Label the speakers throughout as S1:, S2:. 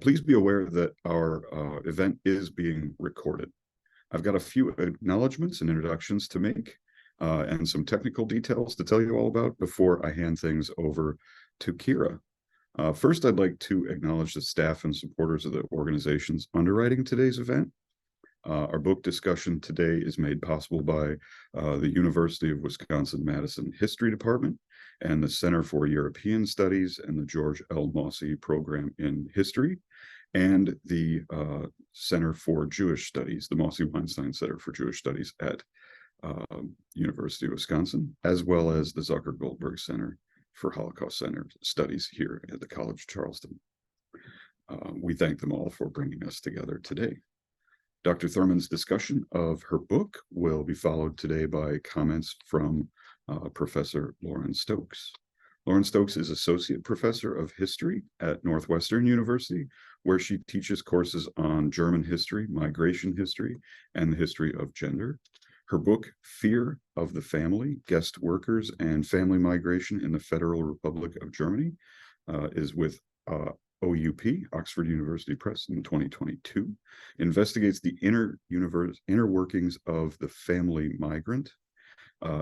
S1: Please be aware that our event is being recorded. I've got a few acknowledgments and introductions to make and some technical details to tell you all about before I hand things over to Kira. First, I'd like to acknowledge the staff and supporters of the organizations underwriting today's event. Our book discussion today is made possible by the University of Wisconsin-Madison History Department and the Center for European Studies and the George L. Mosse Program in History, and the Center for Jewish Studies, the Mosse Weinstein Center for Jewish Studies at University of Wisconsin, as well as the Zucker Goldberg Center for Holocaust Center Studies here at the College of Charleston. We thank them all for bringing us together today. Dr. Thurman's discussion of her book will be followed today by comments from Professor Lauren Stokes. Lauren Stokes is Associate Professor of History at Northwestern University, where she teaches courses on German history, migration history, and the history of gender. Her book, Fear of the Family, Guest Workers and Family Migration in the Federal Republic of Germany, is with OUP, Oxford University Press, in 2022, investigates the inner workings of the family migrant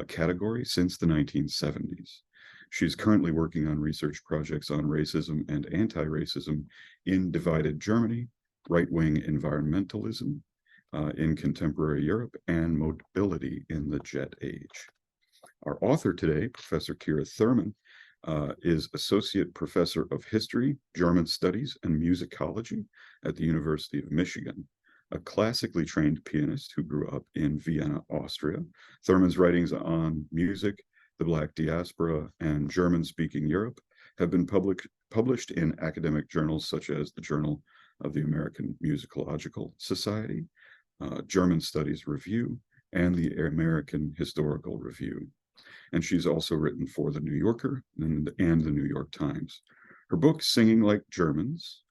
S1: category since the 1970s. She's currently working on research projects on racism and anti-racism in divided Germany, right-wing environmentalism in contemporary Europe, and mobility in the Jet Age. Our author today, Professor Kira Thurman, is Associate Professor of History, German Studies, and Musicology at the University of Michigan. A classically trained pianist who grew up in Vienna, Austria, Thurman's writings on music, the Black diaspora, and German-speaking Europe have been published in academic journals such as the Journal of the American Musicological Society, German Studies Review, and the American Historical Review. And she's also written for The New Yorker and The New York Times. Her book, Singing Like Germans,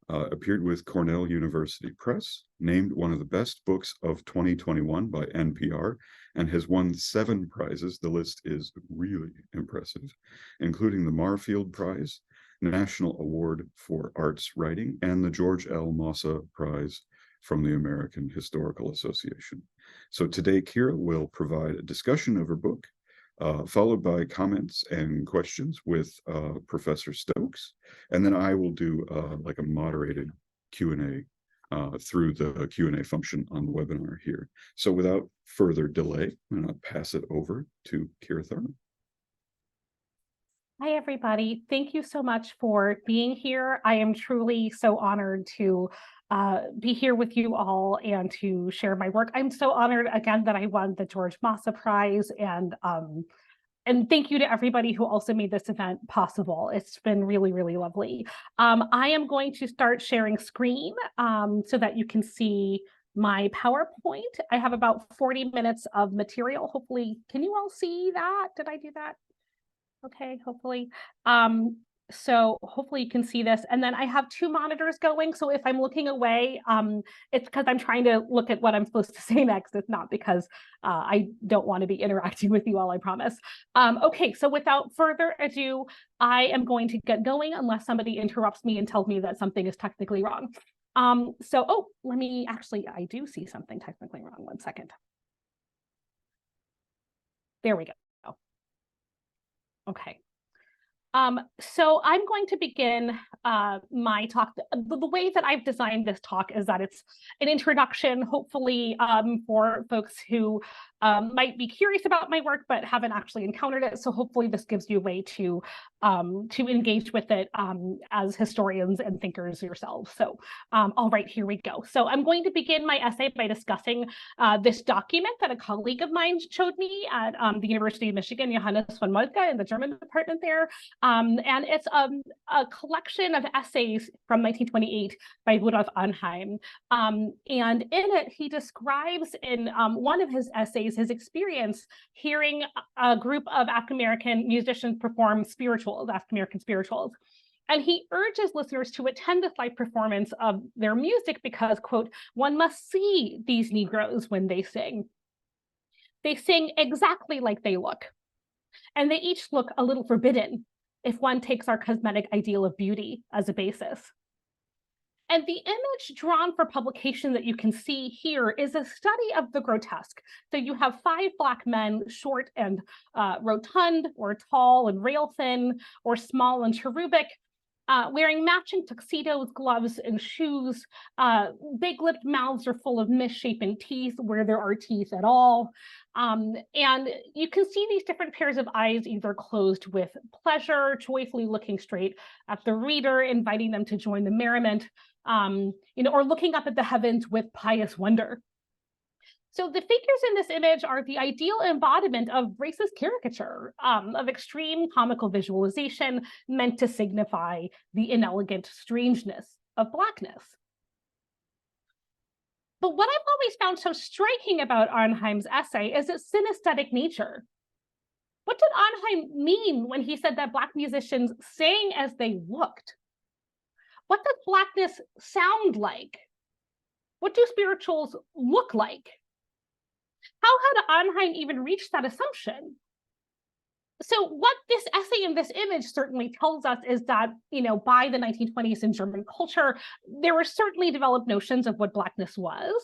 S1: appeared with Cornell University Press, named one of the best books of 2021 by NPR, and has won 7 prizes. The list is really impressive, including the Marfield Prize, National Award for Arts Writing, and the George L. Mosse Prize from the American Historical Association. So today, Kira will provide a discussion of her book, followed by comments and questions with Professor Stokes. And then I will do like a moderated Q&A through the Q&A function on the webinar here. So without further delay, I'm going to pass it over to Kira Thurman.
S2: Hi, everybody. Thank you so much for being here. I am truly so honored to be here with you all and to share my work. I'm so honored again that I won the George Mosse Prize, and thank you to everybody who also made this event possible. It's been really, really lovely. I am going to start sharing screen so that you can see my PowerPoint. I have about 40 minutes of material. Hopefully, can you all see that? Did I do that? Okay, hopefully. So hopefully you can see this. And then I have 2 monitors going. So if I'm looking away, it's because I'm trying to look at what I'm supposed to say next. It's not because I don't want to be interacting with you all, I promise. Okay, so without further ado, I am going to get going unless somebody interrupts me and tells me that something is technically wrong. Let me actually, I do see something technically wrong. 1 second. There we go. Okay. So I'm going to begin my talk. The way that I've designed this talk is that it's an introduction, hopefully for folks who might be curious about my work but haven't actually encountered it. So hopefully this gives you a way to engage with it as historians and thinkers yourselves. So all right, here we go. So I'm going to begin my essay by discussing this document that a colleague of mine showed me at the University of Michigan, Johannes von Moltke, in the German department there. And it's a collection of essays from 1928 by Rudolph Anheim. And in it, he describes in one of his essays his experience hearing a group of African-American musicians perform spirituals, African-American spirituals. And he urges listeners to attend this live performance of their music because, quote, one must see these Negroes when they sing. They sing exactly like they look. And they each look a little forbidden if one takes our cosmetic ideal of beauty as a basis. And the image drawn for publication that you can see here is a study of the grotesque. So you have 5 Black men, short and rotund, or tall and rail thin, or small and cherubic, wearing matching tuxedos, gloves, and shoes. Big-lipped mouths are full of misshapen teeth where there are teeth at all. And you can see these different pairs of eyes either closed with pleasure, joyfully looking straight at the reader, inviting them to join the merriment, or looking up at the heavens with pious wonder. So the figures in this image are the ideal embodiment of racist caricature, of extreme comical visualization meant to signify the inelegant strangeness of Blackness. But what I've always found so striking about Arnheim's essay is its synesthetic nature. What did Arnheim mean when he said that Black musicians sang as they looked? What does Blackness sound like? What do spirituals look like? How had Arnheim even reached that assumption? So what this essay in this image certainly tells us is that, by the 1920s in German culture, there were certainly developed notions of what Blackness was.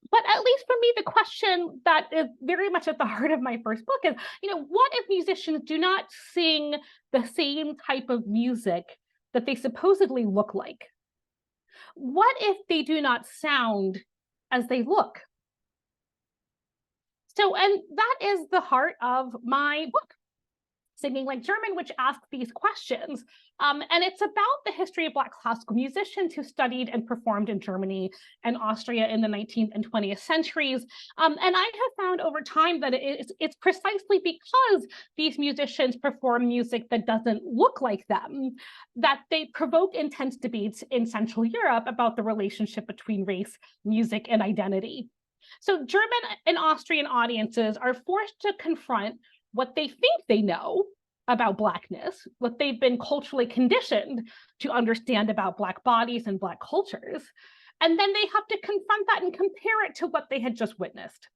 S2: But at least for me, the question that is very much at the heart of my first book is, what if musicians do not sing the same type of music that they supposedly look like? What if they do not sound as they look? So, and that is the heart of my book, Singing Like German, which asks these questions. And it's about the history of Black classical musicians who studied and performed in Germany and Austria in the 19th and 20th centuries. And I have found over time that it's precisely because these musicians perform music that doesn't look like them, that they provoke intense debates in Central Europe about the relationship between race, music, and identity. So German and Austrian audiences are forced to confront what they think they know about Blackness, what they've been culturally conditioned to understand about Black bodies and Black cultures. And then they have to confront that and compare it to what they had just witnessed.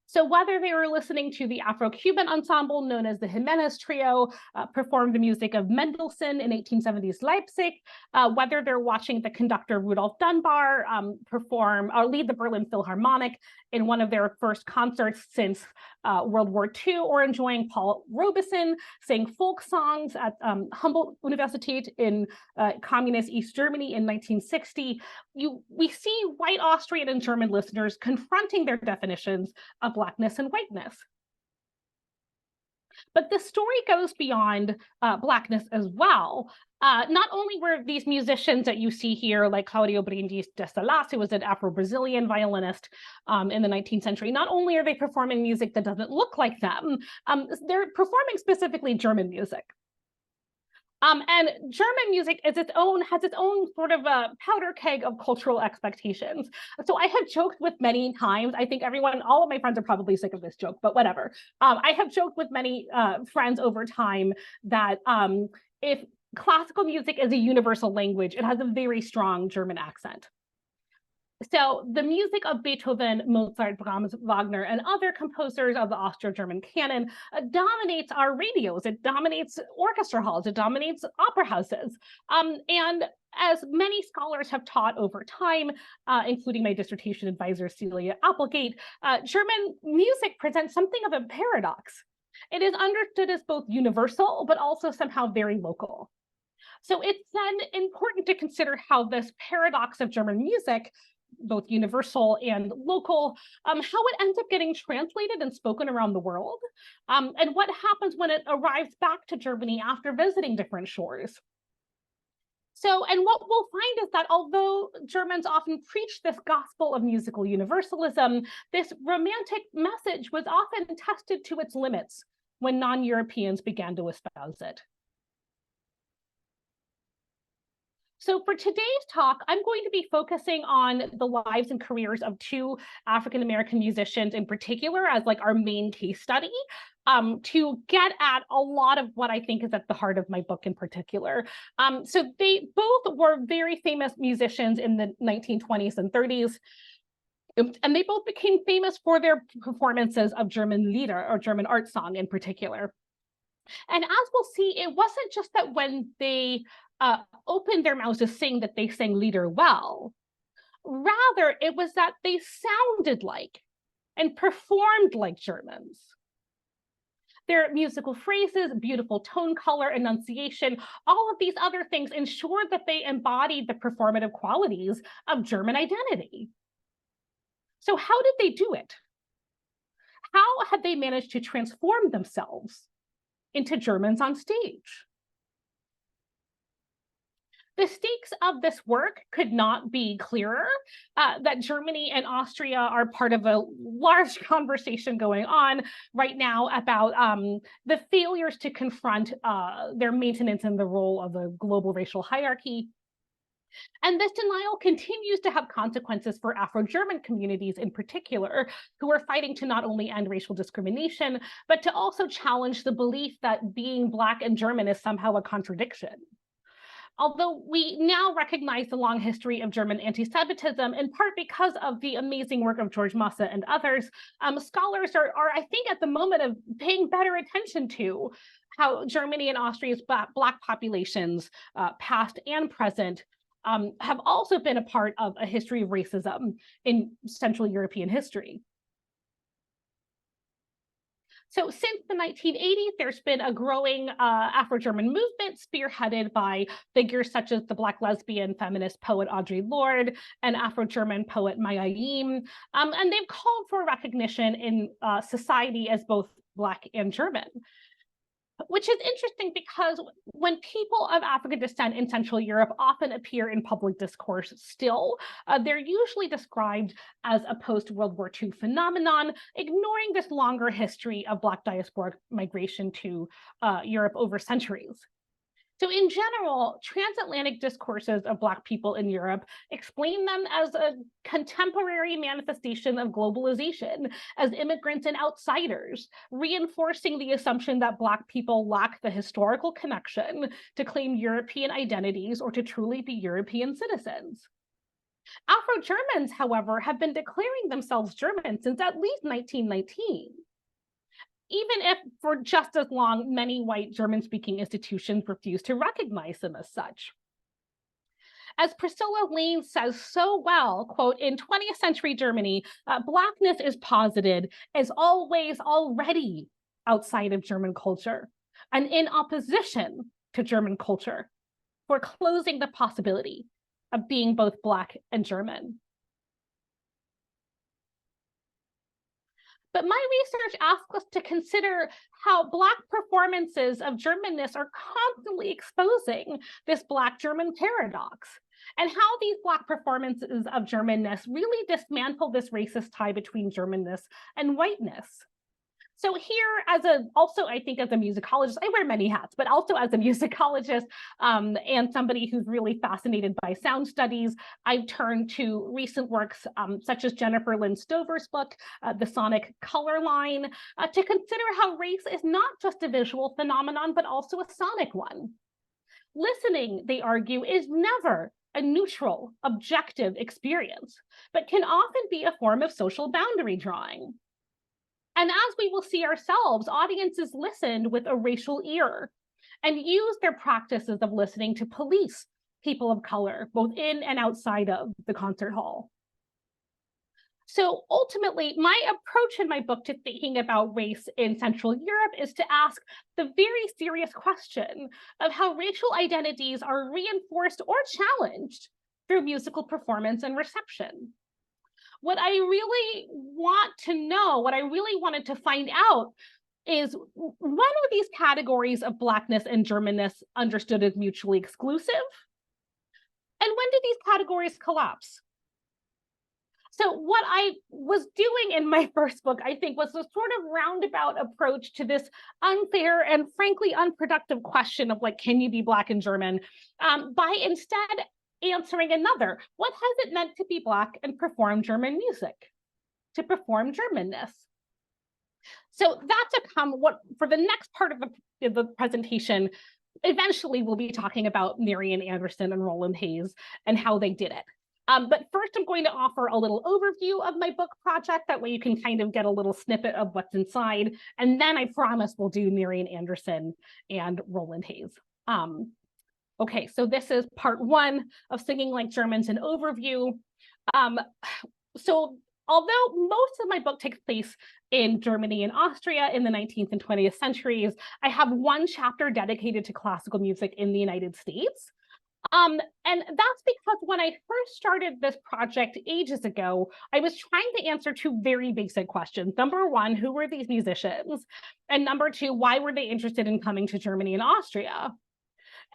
S2: So whether they were listening to the Afro-Cuban ensemble known as the Jimenez Trio, perform the music of Mendelssohn in 1870s Leipzig, whether they're watching the conductor Rudolph Dunbar perform or lead the Berlin Philharmonic in one of their first concerts since World War II, or enjoying Paul Robeson sing folk songs at Humboldt Universität in communist East Germany in 1960, we see white Austrian and German listeners confronting their definitions of Blackness and whiteness. But the story goes beyond Blackness as well. Not only were these musicians that you see here, like Claudio Brindis de Salas, who was an Afro-Brazilian violinist in the 19th century, not only are they performing music that doesn't look like them, they're performing specifically German music. And German music has its own sort of a powder keg of cultural expectations. So I have joked with many times, I think all of my friends are probably sick of this joke, but whatever. I have joked with many friends over time that if classical music is a universal language, it has a very strong German accent. So the music of Beethoven, Mozart, Brahms, Wagner, and other composers of the Austro-German canon dominates our radios. It dominates orchestra halls. It dominates opera houses. And as many scholars have taught over time, including my dissertation advisor, Celia Applegate, German music presents something of a paradox. It is understood as both universal, but also somehow very local. So it's then important to consider how this paradox of German music, both universal and local, how it ends up getting translated and spoken around the world, and what happens when it arrives back to Germany after visiting different shores. So, and what we'll find is that although Germans often preach this gospel of musical universalism, this romantic message was often tested to its limits when non-Europeans began to espouse it. So for today's talk, I'm going to be focusing on the lives and careers of 2 African-American musicians in particular as like our main case study, to get at a lot of what I think is at the heart of my book in particular. So they both were very famous musicians in the 1920s and 30s. And they both became famous for their performances of German Lieder, or German art song in particular. And as we'll see, it wasn't just that when they opened their mouths to sing that they sang Lieder well. Rather, it was that they sounded like and performed like Germans. Their musical phrases, beautiful tone color, enunciation, all of these other things ensured that they embodied the performative qualities of German identity. So how did they do it? How had they managed to transform themselves into Germans on stage? The stakes of this work could not be clearer, that Germany and Austria are part of a large conversation going on right now about the failures to confront their maintenance in the role of a global racial hierarchy. And this denial continues to have consequences for Afro-German communities in particular, who are fighting to not only end racial discrimination, but to also challenge the belief that being Black and German is somehow a contradiction. Although we now recognize the long history of German anti-Semitism, in part because of the amazing work of George Mosse and others, scholars are, I think, at the moment of paying better attention to how Germany and Austria's Black populations, past and present, have also been a part of a history of racism in Central European history. So since the 1980s, there's been a growing Afro-German movement spearheaded by figures such as the Black lesbian feminist poet Audre Lorde and Afro-German poet Maya Yim. And they've called for recognition in society as both Black and German, which is interesting because when people of African descent in Central Europe often appear in public discourse still, they're usually described as a post-World War II phenomenon, ignoring this longer history of Black diasporic migration to Europe over centuries. So in general, transatlantic discourses of Black people in Europe explain them as a contemporary manifestation of globalization, as immigrants and outsiders, reinforcing the assumption that Black people lack the historical connection to claim European identities or to truly be European citizens. Afro-Germans, however, have been declaring themselves German since at least 1919. Even if for just as long, many white German-speaking institutions refuse to recognize them as such. As Priscilla Lane says so well, quote, in 20th century Germany, Blackness is posited as always already outside of German culture and in opposition to German culture, foreclosing the possibility of being both Black and German. But my research asks us to consider how Black performances of Germanness are constantly exposing this Black German paradox, and how these Black performances of Germanness really dismantle this racist tie between Germanness and whiteness. So here, also I think as a musicologist, I wear many hats, but also as a musicologist and somebody who's really fascinated by sound studies, I've turned to recent works such as Jennifer Lynn Stover's book, The Sonic Color Line, to consider how race is not just a visual phenomenon, but also a sonic one. Listening, they argue, is never a neutral, objective experience, but can often be a form of social boundary drawing. And as we will see ourselves, audiences listened with a racial ear and used their practices of listening to police people of color, both in and outside of the concert hall. So ultimately, my approach in my book to thinking about race in Central Europe is to ask the very serious question of how racial identities are reinforced or challenged through musical performance and reception. What I really want to know, what I really wanted to find out is, when are these categories of Blackness and Germanness understood as mutually exclusive? And when did these categories collapse? So what I was doing in my first book, I think, was a sort of roundabout approach to this unfair and frankly unproductive question of, like, can you be Black and German, by instead answering another: what has it meant to be Black and perform German music, to perform Germanness? So that's what for the next part of the presentation, eventually we'll be talking about Marian Anderson and Roland Hayes and how they did it. But first, I'm going to offer a little overview of my book project. That way you can kind of get a little snippet of what's inside. And then I promise we'll do Marian Anderson and Roland Hayes. Okay, so this is part one of Singing Like Germans, an overview. So although most of my book takes place in Germany and Austria in the 19th and 20th centuries, I have one chapter dedicated to classical music in the United States. And that's because when I first started this project ages ago, I was trying to answer two very basic questions. Number one, who were these musicians? And number two, why were they interested in coming to Germany and Austria?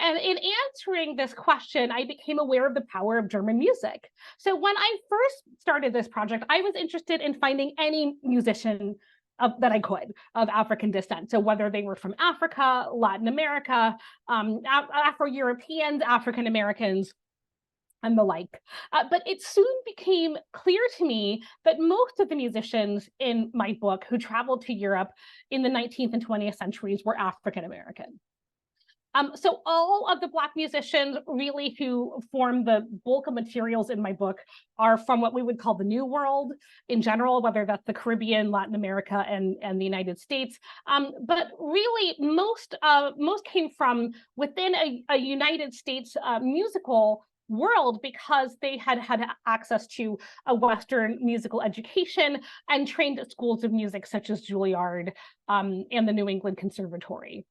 S2: And in answering this question, I became aware of the power of German music. So when I first started this project, I was interested in finding any musician that I could of African descent. So whether they were from Africa, Latin America, Afro-Europeans, African Americans, and the like. But it soon became clear to me that most of the musicians in my book who traveled to Europe in the 19th and 20th centuries were African American. So all of the Black musicians really who form the bulk of materials in my book are from what we would call the New World in general, whether that's the Caribbean, Latin America, and the United States. But really, most came from within a United States musical world because they had access to a Western musical education and trained at schools of music such as Juilliard and the New England Conservatory.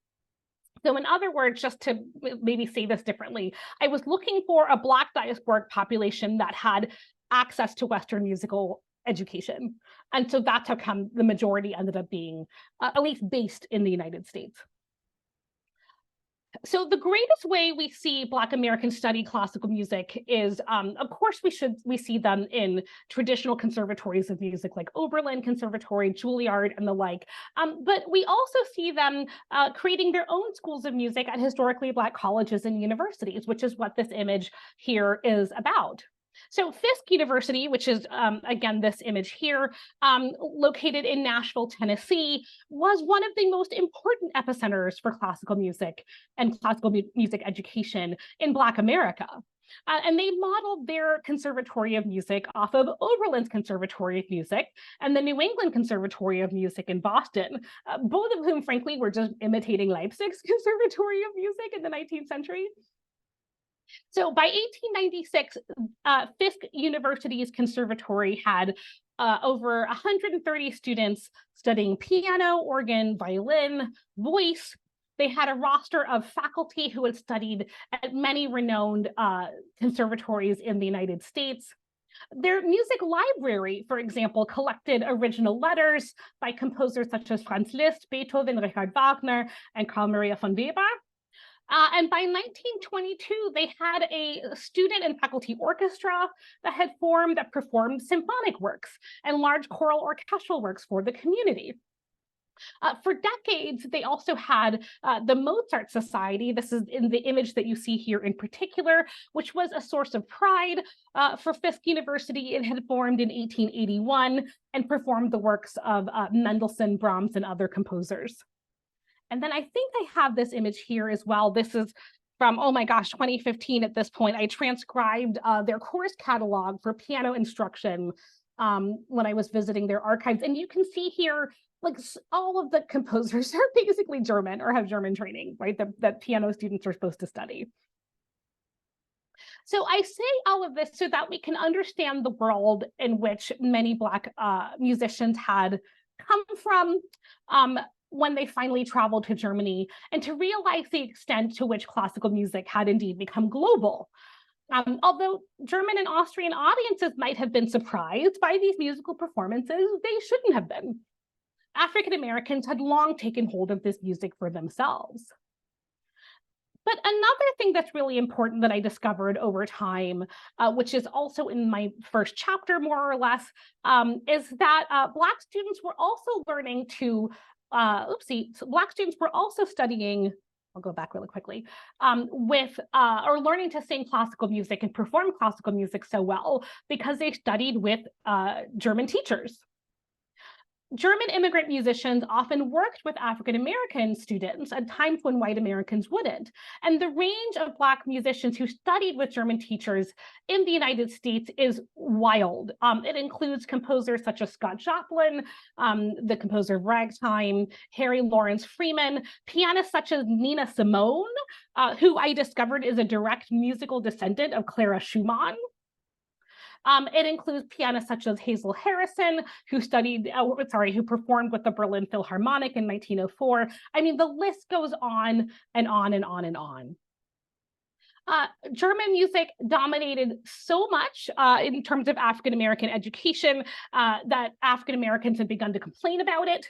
S2: So in other words, just to maybe say this differently, I was looking for a Black diasporic population that had access to Western musical education. And so that's how come the majority ended up being at least based in the United States. So the greatest way we see Black Americans study classical music is, of course, we see them in traditional conservatories of music like Oberlin Conservatory, Juilliard, and the like. But we also see them creating their own schools of music at historically Black colleges and universities, which is what this image here is about. So Fisk University, which is, again, this image here, located in Nashville, Tennessee, was one of the most important epicenters for classical music and classical music education in Black America. And they modeled their Conservatory of Music off of Oberlin's Conservatory of Music and the New England Conservatory of Music in Boston, both of whom, frankly, were just imitating Leipzig's Conservatory of Music in the 19th century. So by 1896, Fisk University's conservatory had over 130 students studying piano, organ, violin, voice. They had a roster of faculty who had studied at many renowned conservatories in the United States. Their music library, for example, collected original letters by composers such as Franz Liszt, Beethoven, Richard Wagner, and Carl Maria von Weber. And by 1922, they had a student and faculty orchestra that had formed that performed symphonic works and large choral orchestral works for the community. For decades, they also had the Mozart Society. This is in the image that you see here in particular, which was a source of pride for Fisk University. It had formed in 1881 and performed the works of Mendelssohn, Brahms, and other composers. And then I think I have this image here as well. This is from, oh my gosh, 2015 at this point. I transcribed their course catalog for piano instruction when I was visiting their archives. And you can see here, like all of the composers are basically German or have German training, right? That piano students are supposed to study. So I say all of this so that we can understand the world in which many Black musicians had come from when they finally traveled to Germany, and to realize the extent to which classical music had indeed become global. Although German and Austrian audiences might have been surprised by these musical performances, they shouldn't have been. African Americans had long taken hold of this music for themselves. But another thing that's really important that I discovered over time, which is also in my first chapter, more or less, is that Black students were also learning to Black students were also studying, I'll go back really quickly, or learning to sing classical music and perform classical music so well because they studied with German teachers. German immigrant musicians often worked with African-American students at times when white Americans wouldn't. And the range of Black musicians who studied with German teachers in the United States is wild. It includes composers such as Scott Joplin, the composer of Ragtime, Harry Lawrence Freeman, pianists such as Nina Simone, who I discovered is a direct musical descendant of Clara Schumann. It includes pianists such as Hazel Harrison, who performed with the Berlin Philharmonic in 1904. I mean, the list goes on and on and on and on. German music dominated so much in terms of African-American education that African-Americans had begun to complain about it.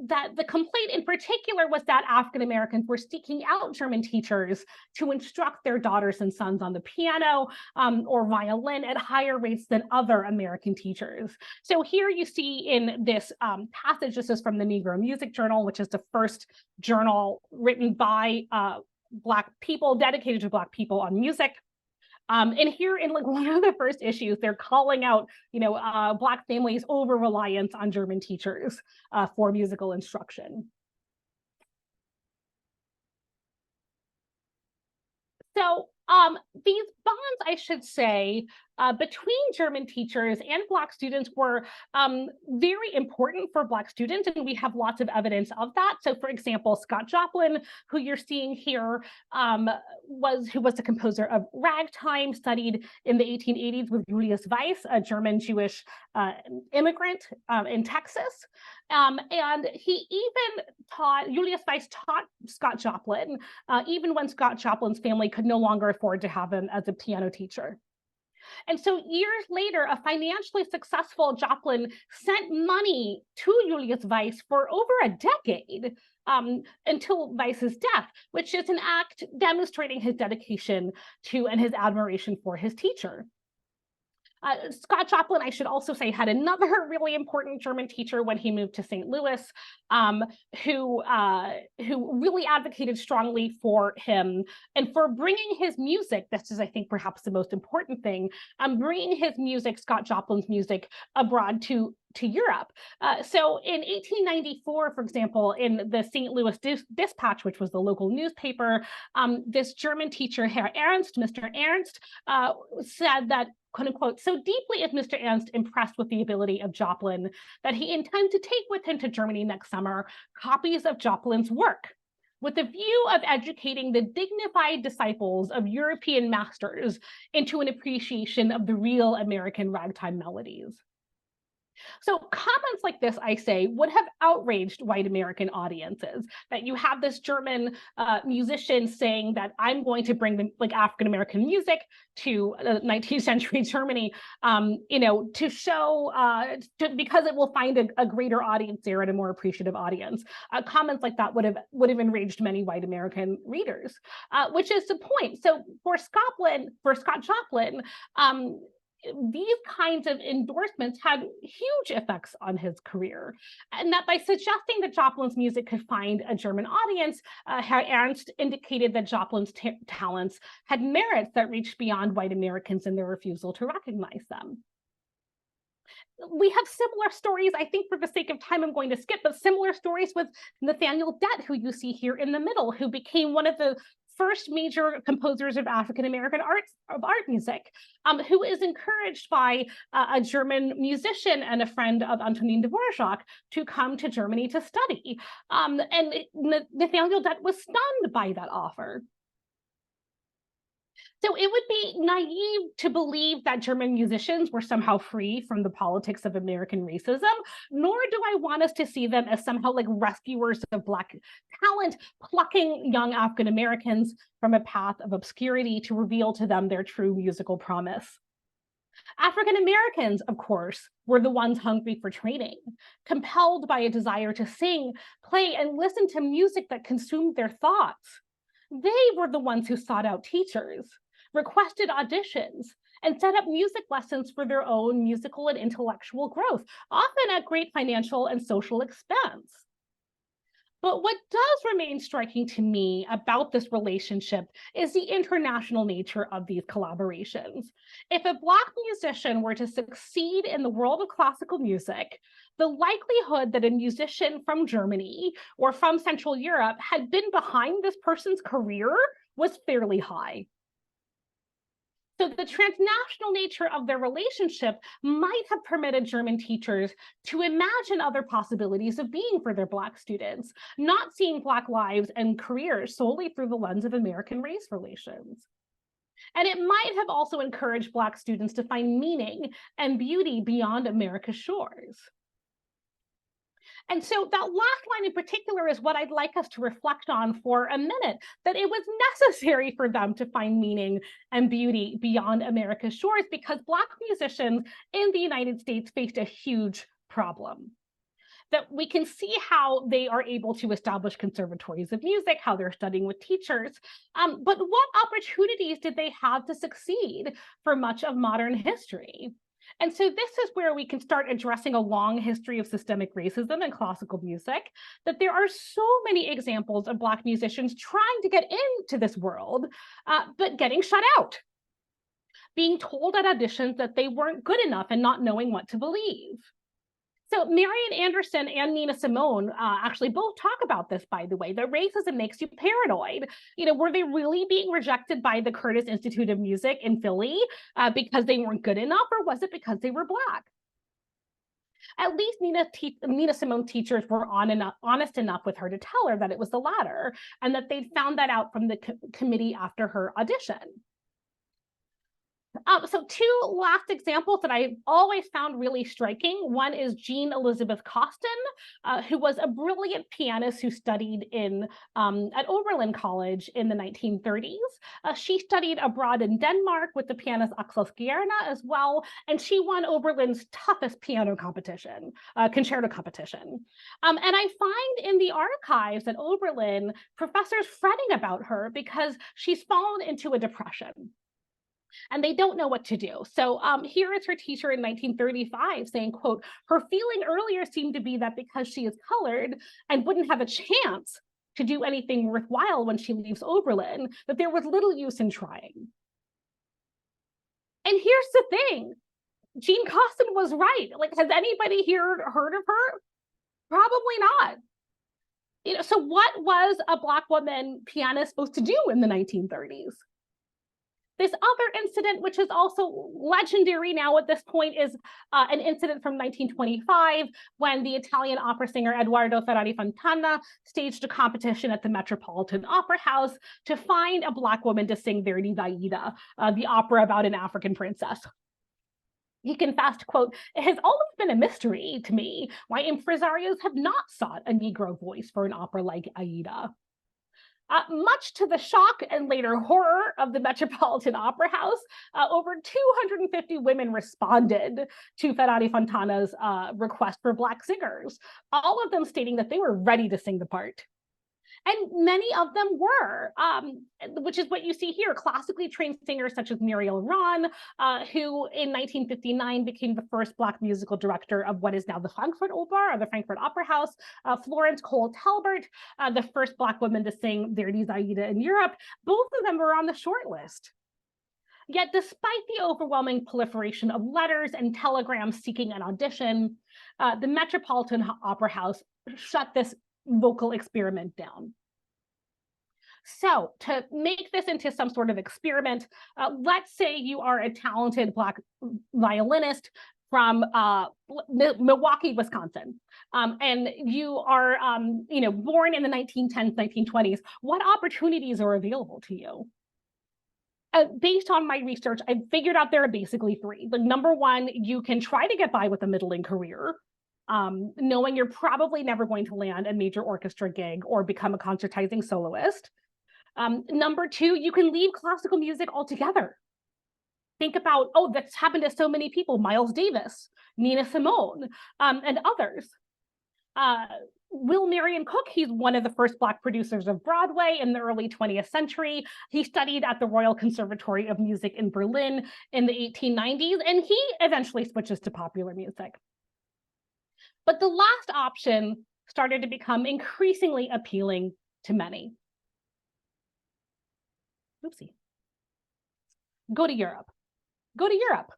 S2: That the complaint in particular was that African-Americans were seeking out German teachers to instruct their daughters and sons on the piano or violin at higher rates than other American teachers. So here you see in this passage, this is from the Negro Music Journal, which is the first journal written by Black people, dedicated to Black people on music. And here in like one of the first issues, they're calling out, Black families' over-reliance on German teachers for musical instruction. So these bonds, I should say, between German teachers and Black students were very important for Black students, and we have lots of evidence of that. So, for example, Scott Joplin, who you're seeing here, who was the composer of Ragtime, studied in the 1880s with Julius Weiss, a German Jewish immigrant in Texas. And he even Julius Weiss taught Scott Joplin, even when Scott Joplin's family could no longer afford to have him as a piano teacher. And so years later, a financially successful Joplin sent money to Julius Weiss for over a decade until Weiss's death, which is an act demonstrating his dedication to and his admiration for his teacher. Scott Joplin, I should also say, had another really important German teacher when he moved to St. Louis, who really advocated strongly for him and for bringing his music. This is, I think, perhaps the most important thing, bringing his music, Scott Joplin's music, abroad to Europe. So in 1894, for example, in the St. Louis Dispatch, which was the local newspaper, this German teacher, Herr Ernst, Mr. Ernst, said that, quote unquote, so deeply is Mr. Ernst impressed with the ability of Joplin that he intends to take with him to Germany next summer copies of Joplin's work, with the view of educating the dignified disciples of European masters into an appreciation of the real American ragtime melodies. So comments like this, I say, would have outraged white American audiences, that you have this German musician saying that I'm going to bring African-American music to 19th century Germany, to show, because it will find a greater audience there and a more appreciative audience. Comments like that would have enraged many white American readers, which is the point. So for Scott Joplin, these kinds of endorsements had huge effects on his career, and that by suggesting that Joplin's music could find a German audience, Herr Ernst indicated that Joplin's talents had merits that reached beyond white Americans in their refusal to recognize them. We have similar stories. I think for the sake of time, I'm going to skip, but similar stories with Nathaniel Dett, who you see here in the middle, who became one of the first major composers of African-American art music, who is encouraged by a German musician and a friend of Antonin Dvorak to come to Germany to study. And Nathaniel Dett was stunned by that offer. So it would be naive to believe that German musicians were somehow free from the politics of American racism, nor do I want us to see them as somehow like rescuers of Black talent, plucking young African Americans from a path of obscurity to reveal to them their true musical promise. African Americans, of course, were the ones hungry for training, compelled by a desire to sing, play, and listen to music that consumed their thoughts. They were the ones who sought out teachers, requested auditions, and set up music lessons for their own musical and intellectual growth, often at great financial and social expense. But what does remain striking to me about this relationship is the international nature of these collaborations. If a Black musician were to succeed in the world of classical music, the likelihood that a musician from Germany or from Central Europe had been behind this person's career was fairly high. So the transnational nature of their relationship might have permitted German teachers to imagine other possibilities of being for their Black students, not seeing Black lives and careers solely through the lens of American race relations. And it might have also encouraged Black students to find meaning and beauty beyond America's shores. And so that last line in particular is what I'd like us to reflect on for a minute, that it was necessary for them to find meaning and beauty beyond America's shores because Black musicians in the United States faced a huge problem. That we can see how they are able to establish conservatories of music, how they're studying with teachers, but what opportunities did they have to succeed for much of modern history? And so this is where we can start addressing a long history of systemic racism in classical music, that there are so many examples of Black musicians trying to get into this world, but getting shut out, being told at auditions that they weren't good enough and not knowing what to believe. So Marian Anderson and Nina Simone actually both talk about this, by the way, that racism makes you paranoid. You know, were they really being rejected by the Curtis Institute of Music in Philly because they weren't good enough, or was it because they were Black? At least Nina Simone's teachers were honest enough with her to tell her that it was the latter, and that they'd found that out from the committee after her audition. So two last examples that I've always found really striking. One is Jean Elizabeth Costen, who was a brilliant pianist who studied at Oberlin College in the 1930s. She studied abroad in Denmark with the pianist Axel Skjerna as well, and she won Oberlin's toughest piano competition, concerto competition. And I find in the archives at Oberlin, professors fretting about her because she's fallen into a depression and they don't know what to do. So here is her teacher in 1935 saying, quote, "Her feeling earlier seemed to be that because she is colored and wouldn't have a chance to do anything worthwhile when she leaves Oberlin, that there was little use in trying." And here's the thing, Jean Costen was right. Like, has anybody here heard of her? Probably not. You know, so what was a Black woman pianist supposed to do in the 1930s? This other incident, which is also legendary now at this point, is an incident from 1925 when the Italian opera singer Edoardo Ferrari Fontana staged a competition at the Metropolitan Opera House to find a Black woman to sing Verdi's Aida, the opera about an African princess. He confessed, quote, "It has always been a mystery to me why impresarios have not sought a Negro voice for an opera like Aida." Much to the shock and later horror of the Metropolitan Opera House, over 250 women responded to Ferrari Fontana's request for Black singers, all of them stating that they were ready to sing the part. And many of them were, which is what you see here, classically trained singers such as Muriel Rahn, who in 1959 became the first Black musical director of what is now the Frankfurt Oper, or the Frankfurt Opera House, Florence Cole Talbert, the first Black woman to sing Verdi's Aida in Europe. Both of them were on the short list. Yet despite the overwhelming proliferation of letters and telegrams seeking an audition, the Metropolitan Opera House shut this vocal experiment down. So to make this into some sort of experiment, let's say you are a talented Black violinist from Milwaukee, Wisconsin, and you are born in the 1910s, 1920s. What opportunities are available to you? Based on my research, I figured out there are basically three. The number one, you can try to get by with a middling career, knowing you're probably never going to land a major orchestra gig or become a concertizing soloist. Number two, you can leave classical music altogether. Think about, that's happened to so many people, Miles Davis, Nina Simone, and others. Will Marion Cook, he's one of the first Black producers of Broadway in the early 20th century. He studied at the Royal Conservatory of Music in Berlin in the 1890s, and he eventually switches to popular music. But the last option started to become increasingly appealing to many. Oopsie. Go to Europe. Go to Europe.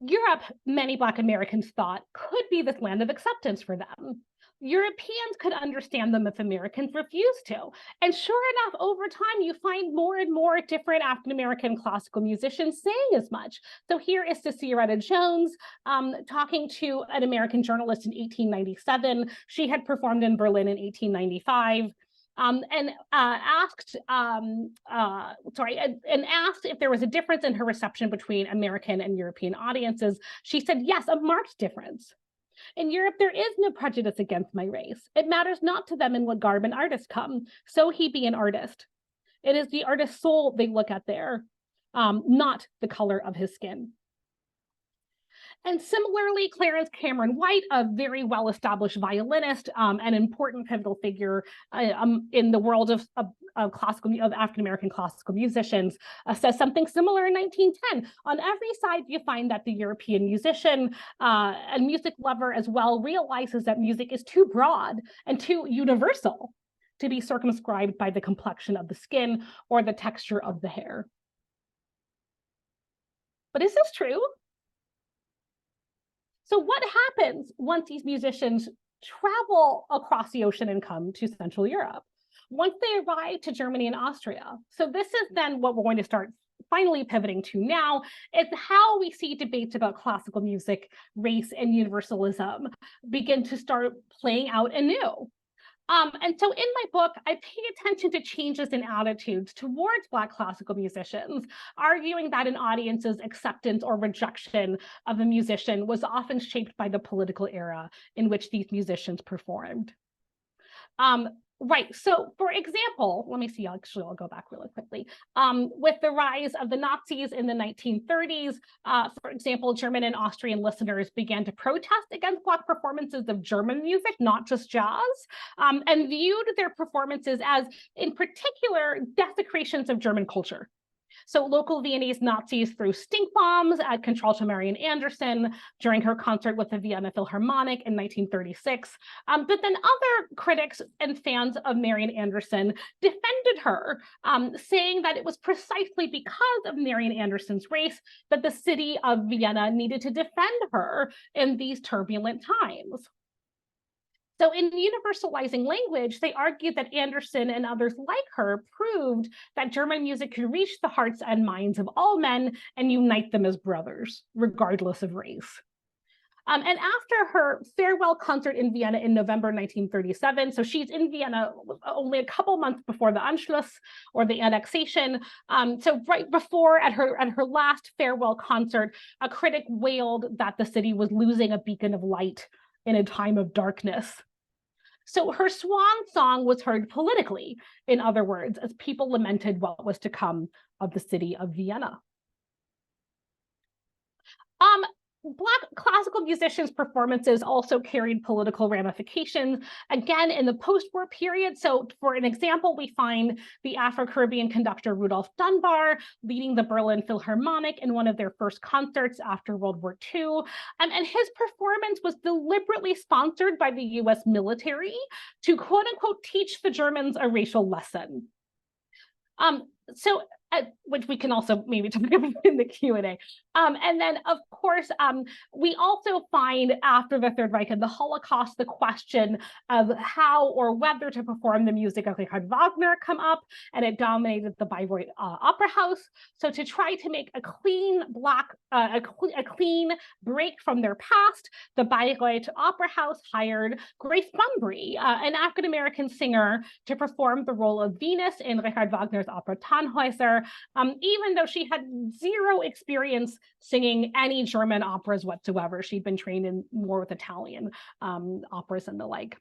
S2: Europe, many Black Americans thought, could be this land of acceptance for them. Europeans could understand them if Americans refused to. And sure enough, over time, you find more and more different African-American classical musicians saying as much. So here is Cicieretta Jones talking to an American journalist in 1897. She had performed in Berlin in 1895. And asked if there was a difference in her reception between American and European audiences. She said, yes, a marked difference. In Europe, there is no prejudice against my race. It matters not to them in what garb an artist come, so he be an artist. It is the artist's soul they look at there, not the color of his skin. And similarly, Clarence Cameron White, a very well-established violinist, an important pivotal figure in the world of African-American classical musicians, says something similar in 1910. On every side, you find that the European musician and music lover as well realizes that music is too broad and too universal to be circumscribed by the complexion of the skin or the texture of the hair. But is this true? So what happens once these musicians travel across the ocean and come to Central Europe? Once they arrive to Germany and Austria, so this is then what we're going to start finally pivoting to now, is how we see debates about classical music, race, and universalism begin to start playing out anew. And so in my book, I pay attention to changes in attitudes towards Black classical musicians, arguing that an audience's acceptance or rejection of a musician was often shaped by the political era in which these musicians performed. Right, so for example, let me see, I'll go back really quickly. With the rise of the Nazis in the 1930s, for example, German and Austrian listeners began to protest against Black performances of German music, not just jazz, and viewed their performances as, in particular, desecrations of German culture. So local Viennese Nazis threw stink bombs at contralto Marian Anderson during her concert with the Vienna Philharmonic in 1936. But then other critics and fans of Marian Anderson defended her, saying that it was precisely because of Marian Anderson's race that the city of Vienna needed to defend her in these turbulent times. So in universalizing language, they argued that Anderson and others like her proved that German music could reach the hearts and minds of all men and unite them as brothers, regardless of race. And after her farewell concert in Vienna in November 1937, so she's in Vienna only a couple months before the Anschluss, or the annexation. So right before, at her last farewell concert, a critic wailed that the city was losing a beacon of light in a time of darkness. So her swan song was heard politically, in other words, as people lamented what was to come of the city of Vienna. Black classical musicians' performances also carried political ramifications, again, in the post-war period. So for an example, we find the Afro-Caribbean conductor Rudolph Dunbar leading the Berlin Philharmonic in one of their first concerts after World War II. And his performance was deliberately sponsored by the US military to quote unquote teach the Germans a racial lesson. Which we can also maybe talk about in the Q&A. And then, of course, we also find after the Third Reich and the Holocaust, the question of how or whether to perform the music of Richard Wagner come up, and it dominated the Bayreuth Opera House. So to try to make a clean clean break from their past, the Bayreuth Opera House hired Grace Bunbury, an African-American singer, to perform the role of Venus in Richard Wagner's opera Tannhäuser, even though she had zero experience singing any German operas whatsoever. She'd been trained in more with Italian operas and the like.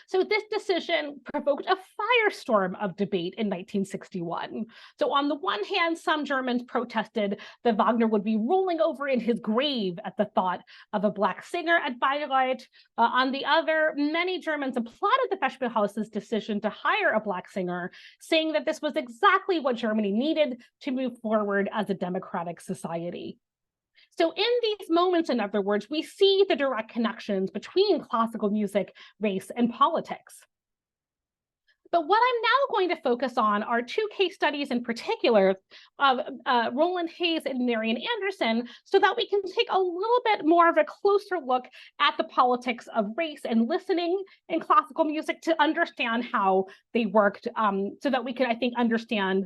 S2: So this decision provoked a firestorm of debate in 1961. So on the one hand, some Germans protested that Wagner would be rolling over in his grave at the thought of a Black singer at Bayreuth. On the other, many Germans applauded the Festspielhaus's decision to hire a Black singer, saying that this was exactly what Germany needed to move forward as a democratic society. So in these moments, in other words, we see the direct connections between classical music, race, and politics. But what I'm now going to focus on are two case studies in particular of Roland Hayes and Marian Anderson, so that we can take a little bit more of a closer look at the politics of race and listening in classical music to understand how they worked, so that we can, I think, understand,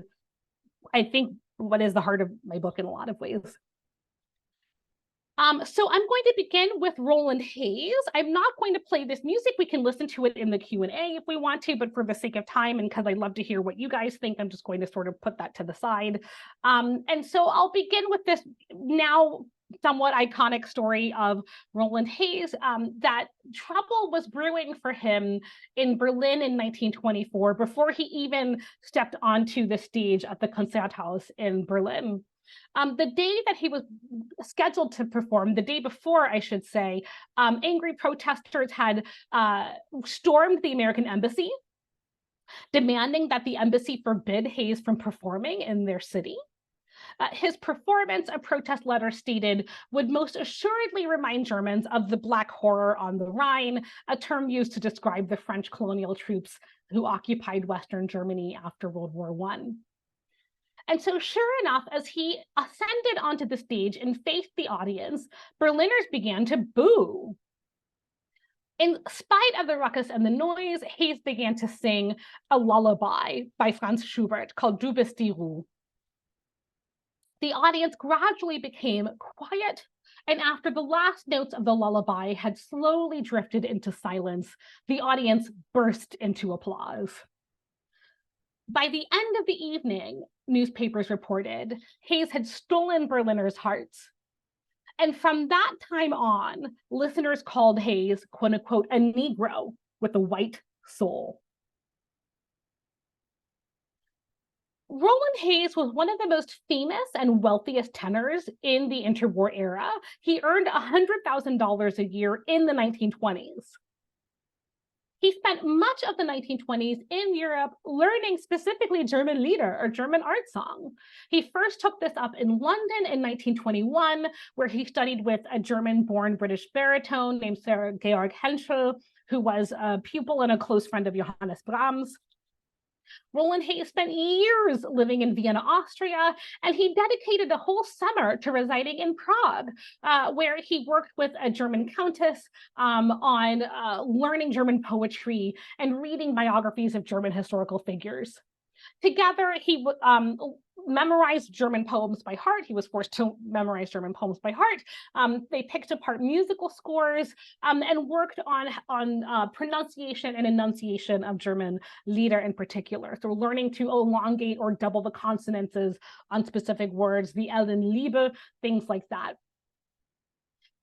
S2: what is the heart of my book in a lot of ways. So I'm going to begin with Roland Hayes. I'm not going to play this music. We can listen to it in the Q&A if we want to, but for the sake of time and because I'd love to hear what you guys think, I'm just going to sort of put that to the side. And so I'll begin with this now somewhat iconic story of Roland Hayes, that trouble was brewing for him in Berlin in 1924 before he even stepped onto the stage at the Konzerthaus in Berlin. The day that he was scheduled to perform, the day before, I should say, angry protesters had stormed the American embassy, demanding that the embassy forbid Hayes from performing in their city. His performance, a protest letter stated, would most assuredly remind Germans of the Black Horror on the Rhine, a term used to describe the French colonial troops who occupied Western Germany after World War I. And so sure enough, as he ascended onto the stage and faced the audience, Berliners began to boo. In spite of the ruckus and the noise, Hayes began to sing a lullaby by Franz Schubert called Du bist die Ruhe. The audience gradually became quiet, and after the last notes of the lullaby had slowly drifted into silence, the audience burst into applause. By the end of the evening, newspapers reported, Hayes had stolen Berliners' hearts. And from that time on, listeners called Hayes, quote unquote, a Negro with a white soul. Roland Hayes was one of the most famous and wealthiest tenors in the interwar era. He earned $100,000 a year in the 1920s. He spent much of the 1920s in Europe learning specifically German Lieder, or German art song. He first took this up in London in 1921, where he studied with a German-born British baritone named Sir Georg Henschel, who was a pupil and a close friend of Johannes Brahms. Roland Hayes spent years living in Vienna, Austria, and he dedicated a whole summer to residing in Prague, where he worked with a German countess on learning German poetry and reading biographies of German historical figures. Together, he memorized German poems by heart. He was forced to memorize German poems by heart. They picked apart musical scores and worked on pronunciation and enunciation of German Lieder in particular. So learning to elongate or double the consonants on specific words, the L in Liebe, things like that.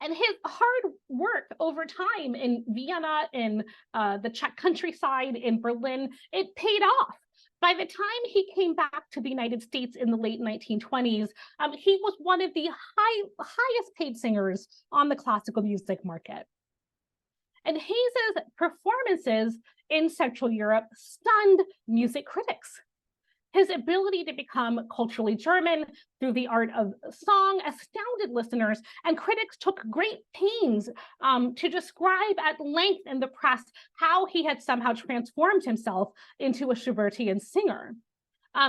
S2: And his hard work over time in Vienna, in the Czech countryside, in Berlin, it paid off. By the time he came back to the United States in the late 1920s, he was one of the highest paid singers on the classical music market. And Hayes's performances in Central Europe stunned music critics. His ability to become culturally German through the art of song astounded listeners, and critics took great pains to describe at length in the press how he had somehow transformed himself into a Schubertian singer.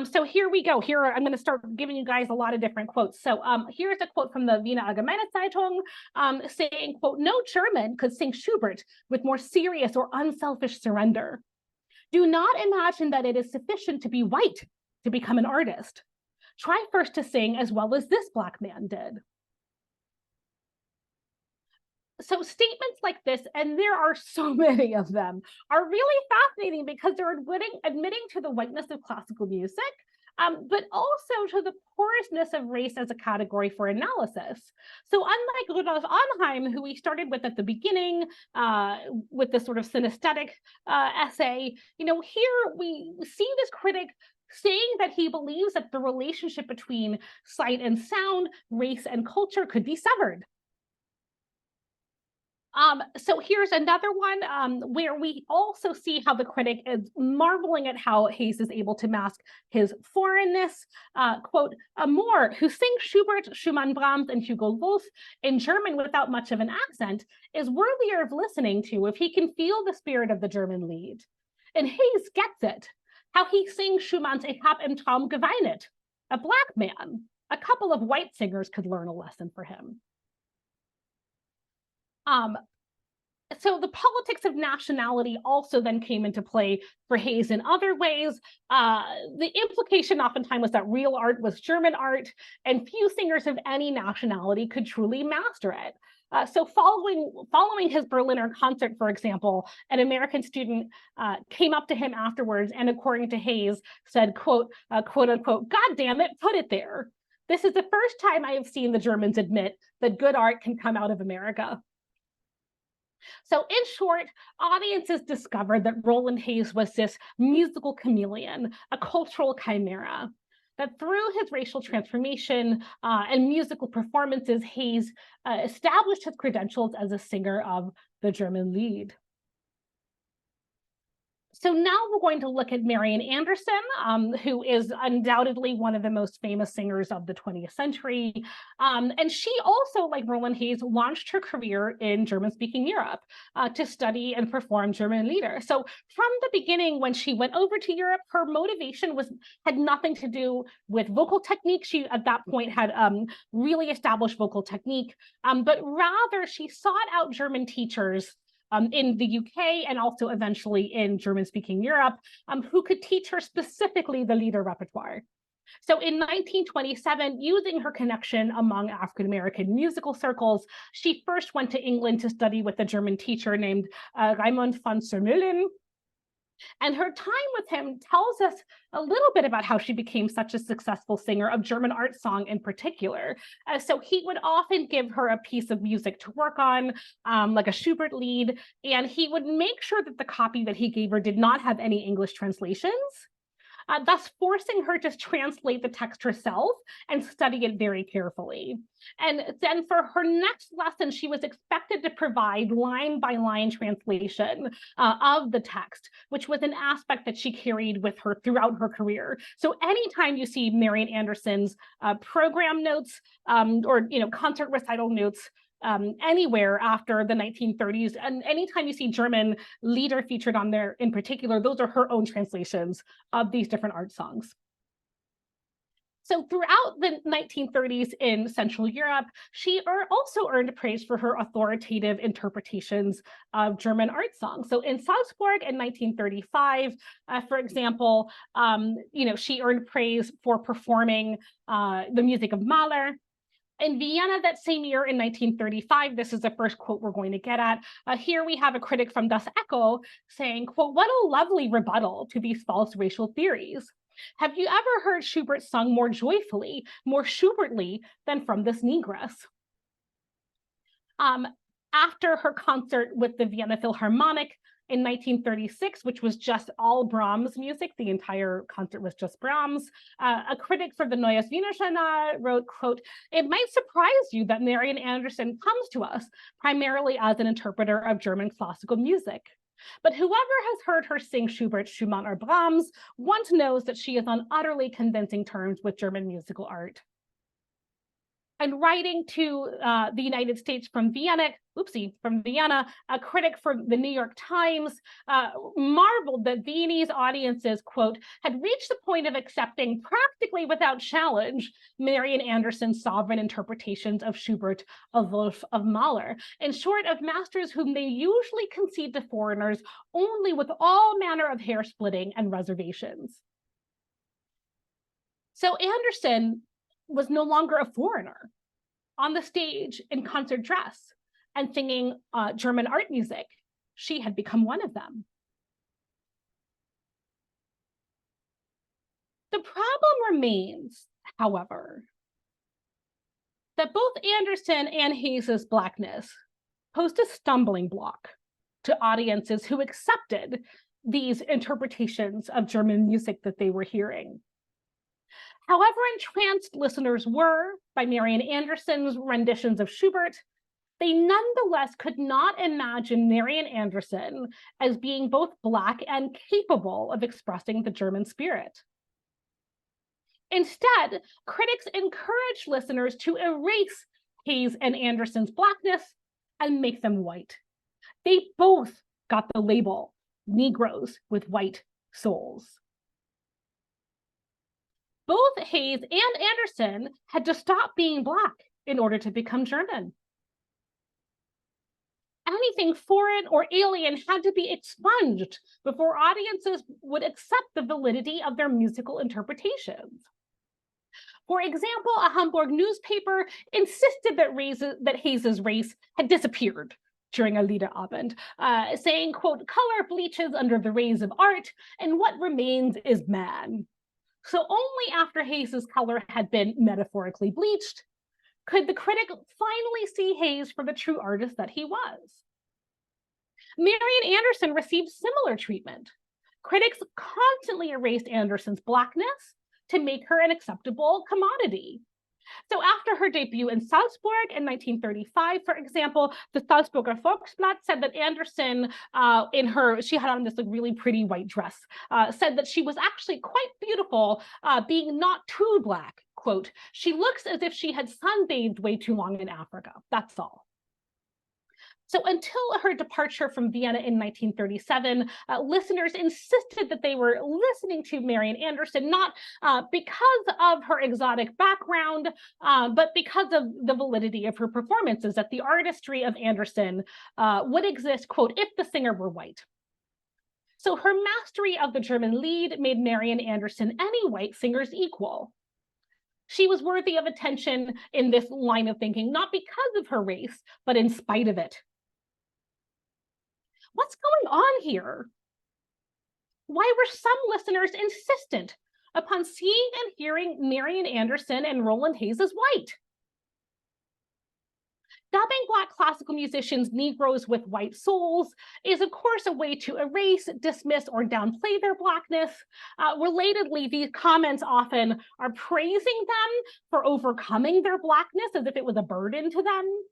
S2: So here we go. Here, I'm going to start giving you guys a lot of different quotes. So here's a quote from the Wiener Allgemeine Zeitung saying, quote, "No German could sing Schubert with more serious or unselfish surrender. Do not imagine that it is sufficient to be white to become an artist. Try first to sing as well as this Black man did." So statements like this, and there are so many of them, are really fascinating because they're admitting to the whiteness of classical music, but also to the porousness of race as a category for analysis. So unlike Rudolph Anheim, who we started with at the beginning, with this sort of synesthetic essay, here we see this critic saying that he believes that the relationship between sight and sound, race and culture could be severed. So here's another one where we also see how the critic is marveling at how Hayes is able to mask his foreignness. Quote, a Moor who sings Schubert, Schumann, Brahms, and Hugo Wolf in German without much of an accent is worthier of listening to if he can feel the spirit of the German Lied. And Hayes gets it, how he sings Schumann's Ich hab im Traum geweinet, a black man. A couple of white singers could learn a lesson for him. So the politics of nationality also then came into play for Hayes in other ways. The implication oftentimes was that real art was German art, and few singers of any nationality could truly master it. So following his Berliner concert, for example, an American student came up to him afterwards and, according to Hayes, said, quote, quote unquote, God damn it, put it there. This is the first time I have seen the Germans admit that good art can come out of America. So in short, audiences discovered that Roland Hayes was this musical chameleon, a cultural chimera, that through his racial transformation and musical performances, Hayes established his credentials as a singer of the German Lied. So now we're going to look at Marian Anderson, who is undoubtedly one of the most famous singers of the 20th century. And she also, like Roland Hayes, launched her career in German-speaking Europe to study and perform German Lieder. So from the beginning, when she went over to Europe, her motivation had nothing to do with vocal technique. She, at that point, had really established vocal technique, but rather she sought out German teachers in the UK and also eventually in German-speaking Europe, who could teach her specifically the Lieder repertoire. So in 1927, using her connection among African-American musical circles, she first went to England to study with a German teacher named Raimund von Zermühlen. And her time with him tells us a little bit about how she became such a successful singer of German art song in particular. So he would often give her a piece of music to work on, like a Schubert Lied, and he would make sure that the copy that he gave her did not have any English translations, thus forcing her to translate the text herself and study it very carefully. And then for her next lesson, she was expected to provide line-by-line translation of the text, which was an aspect that she carried with her throughout her career. So anytime you see Marian Anderson's program notes or concert recital notes anywhere after the 1930s, and anytime you see German Lieder featured on there in particular, those are her own translations of these different art songs. So throughout the 1930s in Central Europe, she also earned praise for her authoritative interpretations of German art songs. So in Salzburg in 1935, for example, she earned praise for performing the music of Mahler. In Vienna that same year in 1935, this is the first quote we're going to get at. Here we have a critic from Das Echo saying, quote, what a lovely rebuttal to these false racial theories. Have you ever heard Schubert sung more joyfully, more Schubertly than from this negress? After her concert with the Vienna Philharmonic in 1936, which was just all Brahms music, the entire concert was just Brahms, a critic for the Neues Wiener Journal wrote, quote, it might surprise you that Marian Anderson comes to us primarily as an interpreter of German classical music. But whoever has heard her sing Schubert, Schumann, or Brahms once knows that she is on utterly convincing terms with German musical art. And writing to the United States from Vienna, a critic for the New York Times marveled that Viennese audiences, quote, had reached the point of accepting practically without challenge Marian Anderson's sovereign interpretations of Schubert, of Wolf, of Mahler, in short, of masters whom they usually concede to foreigners only with all manner of hair-splitting and reservations. So Anderson was no longer a foreigner on the stage in concert dress and singing German art music. She had become one of them. The problem remains, however, that both Anderson and Hayes's Blackness posed a stumbling block to audiences who accepted these interpretations of German music that they were hearing. However entranced listeners were by Marian Anderson's renditions of Schubert, they nonetheless could not imagine Marian Anderson as being both Black and capable of expressing the German spirit. Instead, critics encouraged listeners to erase Hayes and Anderson's Blackness and make them white. They both got the label Negroes with white souls. Both Hayes and Anderson had to stop being Black in order to become German. Anything foreign or alien had to be expunged before audiences would accept the validity of their musical interpretations. For example, a Hamburg newspaper insisted that Hayes's race had disappeared during a Liederabend, saying, quote, "Color bleaches under the rays of art, and what remains is man." So only after Hayes's color had been metaphorically bleached could the critic finally see Hayes for the true artist that he was. Marian Anderson received similar treatment. Critics constantly erased Anderson's Blackness to make her an acceptable commodity. So after her debut in Salzburg in 1935, for example, the Salzburger Volksblatt said that Anderson, she had on this really pretty white dress, said that she was actually quite beautiful, being not too Black. Quote, "She looks as if she had sunbathed way too long in Africa. That's all." So until her departure from Vienna in 1937, listeners insisted that they were listening to Marian Anderson, not because of her exotic background, but because of the validity of her performances, that the artistry of Anderson would exist, quote, if the singer were white. So her mastery of the German Lied made Marian Anderson any white singer's equal. She was worthy of attention in this line of thinking, not because of her race, but in spite of it. What's going on here? Why were some listeners insistent upon seeing and hearing Marian Anderson and Roland Hayes as white? Dubbing Black classical musicians Negroes with white souls is, of course, a way to erase, dismiss, or downplay their Blackness. Relatedly, these comments often are praising them for overcoming their Blackness as if it was a burden to them.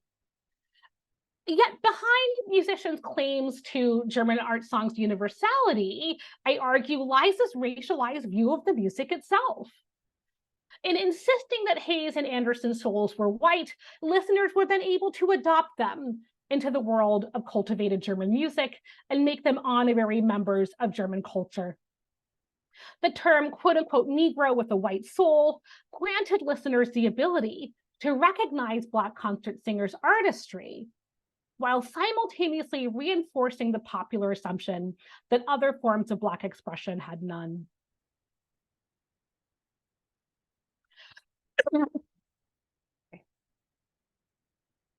S2: Yet behind musicians' claims to German art song's universality, I argue, lies this racialized view of the music itself. In insisting that Hayes and Anderson's souls were white, listeners were then able to adopt them into the world of cultivated German music and make them honorary members of German culture. The term, quote unquote, Negro with a white soul granted listeners the ability to recognize Black concert singers' artistry, while simultaneously reinforcing the popular assumption that other forms of Black expression had none.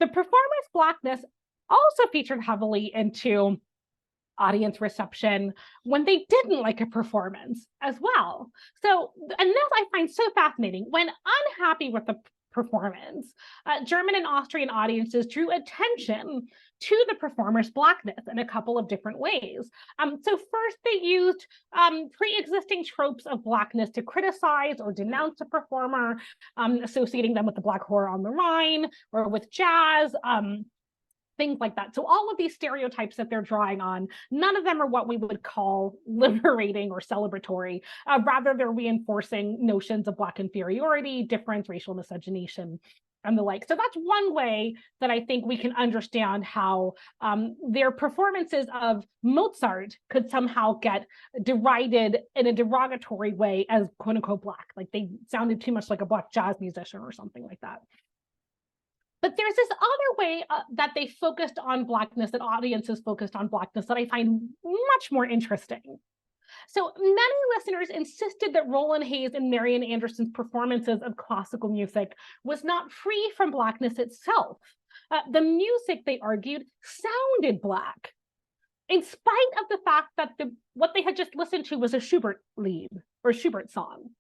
S2: The performer's Blackness also featured heavily into audience reception when they didn't like a performance as well. So, and this I find so fascinating. When unhappy with the performance, German and Austrian audiences drew attention to the performer's Blackness in a couple of different ways. So first, they used pre-existing tropes of Blackness to criticize or denounce a performer, associating them with the Black Horror on the Rhine or with jazz, things like that. So all of these stereotypes that they're drawing on, none of them are what we would call liberating or celebratory. Rather, they're reinforcing notions of Black inferiority, difference, racial miscegenation, and the like. So that's one way that I think we can understand how their performances of Mozart could somehow get derided in a derogatory way as quote unquote Black, like they sounded too much like a Black jazz musician or something like that. But there's this other way that they focused on Blackness, that audiences focused on Blackness, that I find much more interesting. So many listeners insisted that Roland Hayes and Marian Anderson's performances of classical music was not free from Blackness itself. The music, they argued, sounded Black, in spite of the fact that what they had just listened to was a Schubert Lied or Schubert song.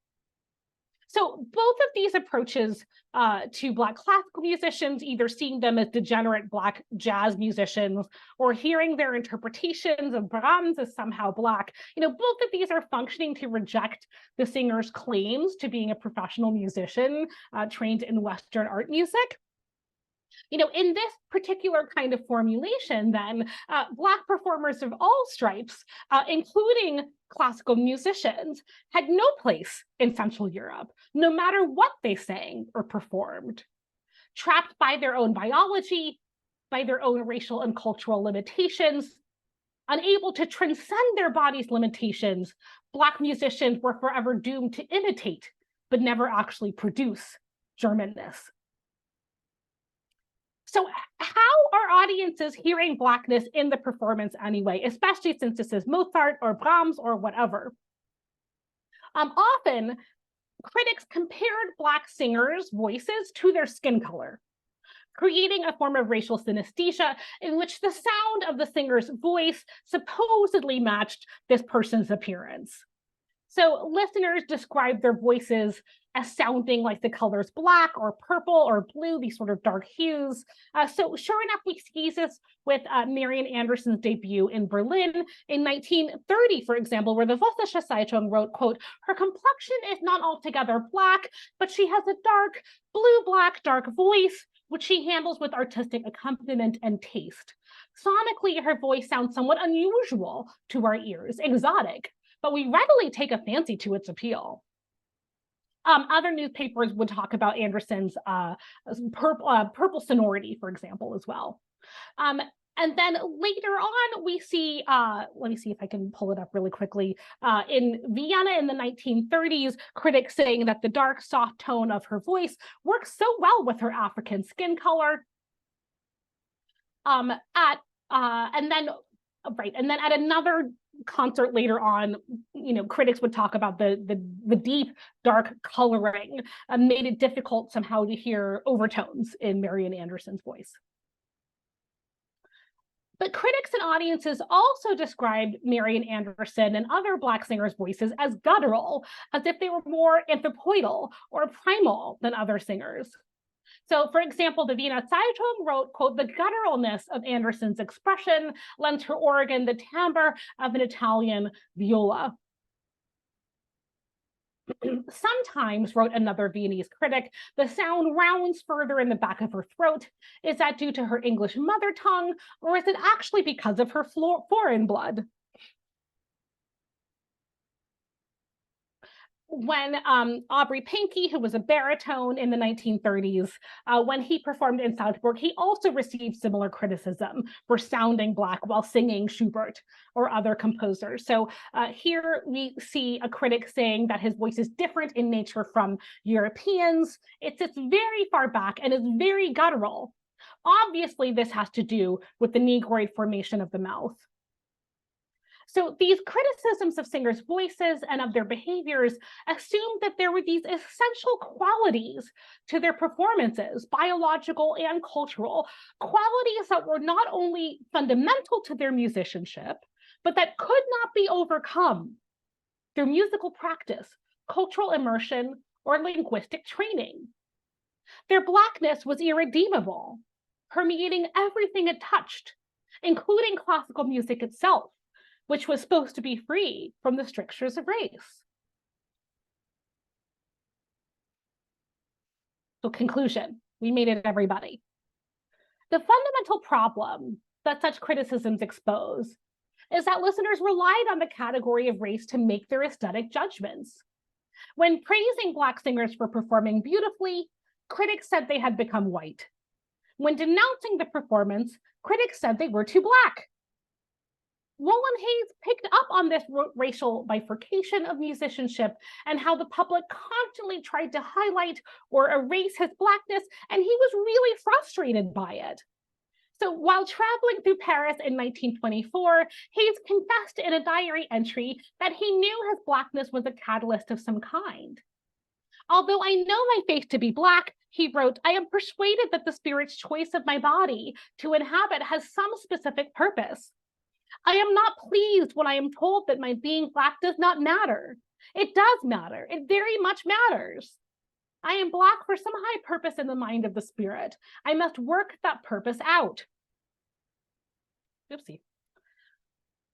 S2: So both of these approaches to Black classical musicians, either seeing them as degenerate Black jazz musicians or hearing their interpretations of Brahms as somehow Black, both of these are functioning to reject the singer's claims to being a professional musician trained in Western art music. In this particular kind of formulation, then, Black performers of all stripes, including classical musicians, had no place in Central Europe, no matter what they sang or performed. Trapped by their own biology, by their own racial and cultural limitations, unable to transcend their body's limitations, Black musicians were forever doomed to imitate, but never actually produce Germanness. So how are audiences hearing Blackness in the performance anyway, especially since this is Mozart or Brahms or whatever? Often, critics compared Black singers' voices to their skin color, creating a form of racial synesthesia in which the sound of the singer's voice supposedly matched this person's appearance. So listeners describe their voices as sounding like the colors black or purple or blue, these sort of dark hues. So sure enough, we see this with Marian Anderson's debut in Berlin in 1930, for example, where the Vossische Zeitung wrote, quote, "Her complexion is not altogether black, but she has a dark, blue-black, dark voice, which she handles with artistic accompaniment and taste. Sonically, her voice sounds somewhat unusual to our ears, exotic, but we readily take a fancy to its appeal." Other newspapers would talk about Anderson's purple sonority, for example, as well. And then later on, we see, let me see if I can pull it up really quickly. In Vienna in the 1930s, critics saying that the dark, soft tone of her voice works so well with her African skin color. And then at another concert later on, critics would talk about the deep, dark coloring made it difficult somehow to hear overtones in Marian Anderson's voice. But critics and audiences also described Marian Anderson and other Black singers' voices as guttural, as if they were more anthropoidal or primal than other singers. So, for example, the Wiener Zeitung wrote, quote, "The gutturalness of Anderson's expression lends her organ the timbre of an Italian viola." Sometimes, wrote another Viennese critic, the sound rounds further in the back of her throat. Is that due to her English mother tongue, or is it actually because of her foreign blood? When Aubrey Pankey, who was a baritone in the 1930s, when he performed in Salzburg, he also received similar criticism for sounding Black while singing Schubert or other composers. So here we see a critic saying that his voice is different in nature from Europeans. It sits very far back and is very guttural. Obviously, this has to do with the negroid formation of the mouth. So these criticisms of singers' voices and of their behaviors assumed that there were these essential qualities to their performances, biological and cultural, qualities that were not only fundamental to their musicianship, but that could not be overcome through musical practice, cultural immersion, or linguistic training. Their Blackness was irredeemable, permeating everything it touched, including classical music itself, which was supposed to be free from the strictures of race. So conclusion, we made it, everybody. The fundamental problem that such criticisms expose is that listeners relied on the category of race to make their aesthetic judgments. When praising Black singers for performing beautifully, critics said they had become white. When denouncing the performance, critics said they were too Black. Roland Hayes picked up on this racial bifurcation of musicianship and how the public constantly tried to highlight or erase his Blackness, and he was really frustrated by it. So while traveling through Paris in 1924, Hayes confessed in a diary entry that he knew his Blackness was a catalyst of some kind. "Although I know my face to be Black," he wrote, "I am persuaded that the spirit's choice of my body to inhabit has some specific purpose. I am not pleased when I am told that my being Black does not matter. It does matter. It very much matters. I am Black for some high purpose in the mind of the spirit. I must work that purpose out." Oopsie.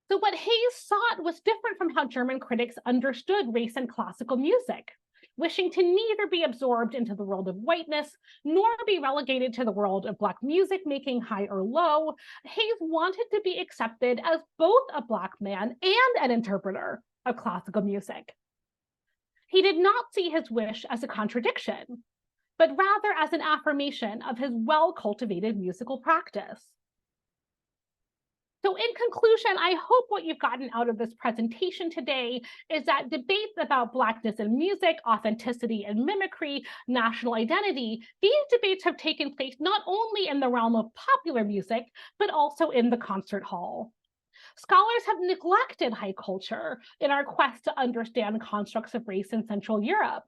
S2: So what Hayes sought was different from how German critics understood race and classical music. wishing to neither be absorbed into the world of whiteness, nor be relegated to the world of Black music making high or low, Hayes wanted to be accepted as both a Black man and an interpreter of classical music. He did not see his wish as a contradiction, but rather as an affirmation of his well-cultivated musical practice. So in conclusion, I hope what you've gotten out of this presentation today is that debates about Blackness in music, authenticity and mimicry, national identity, these debates have taken place not only in the realm of popular music, but also in the concert hall. Scholars have neglected high culture in our quest to understand constructs of race in Central Europe,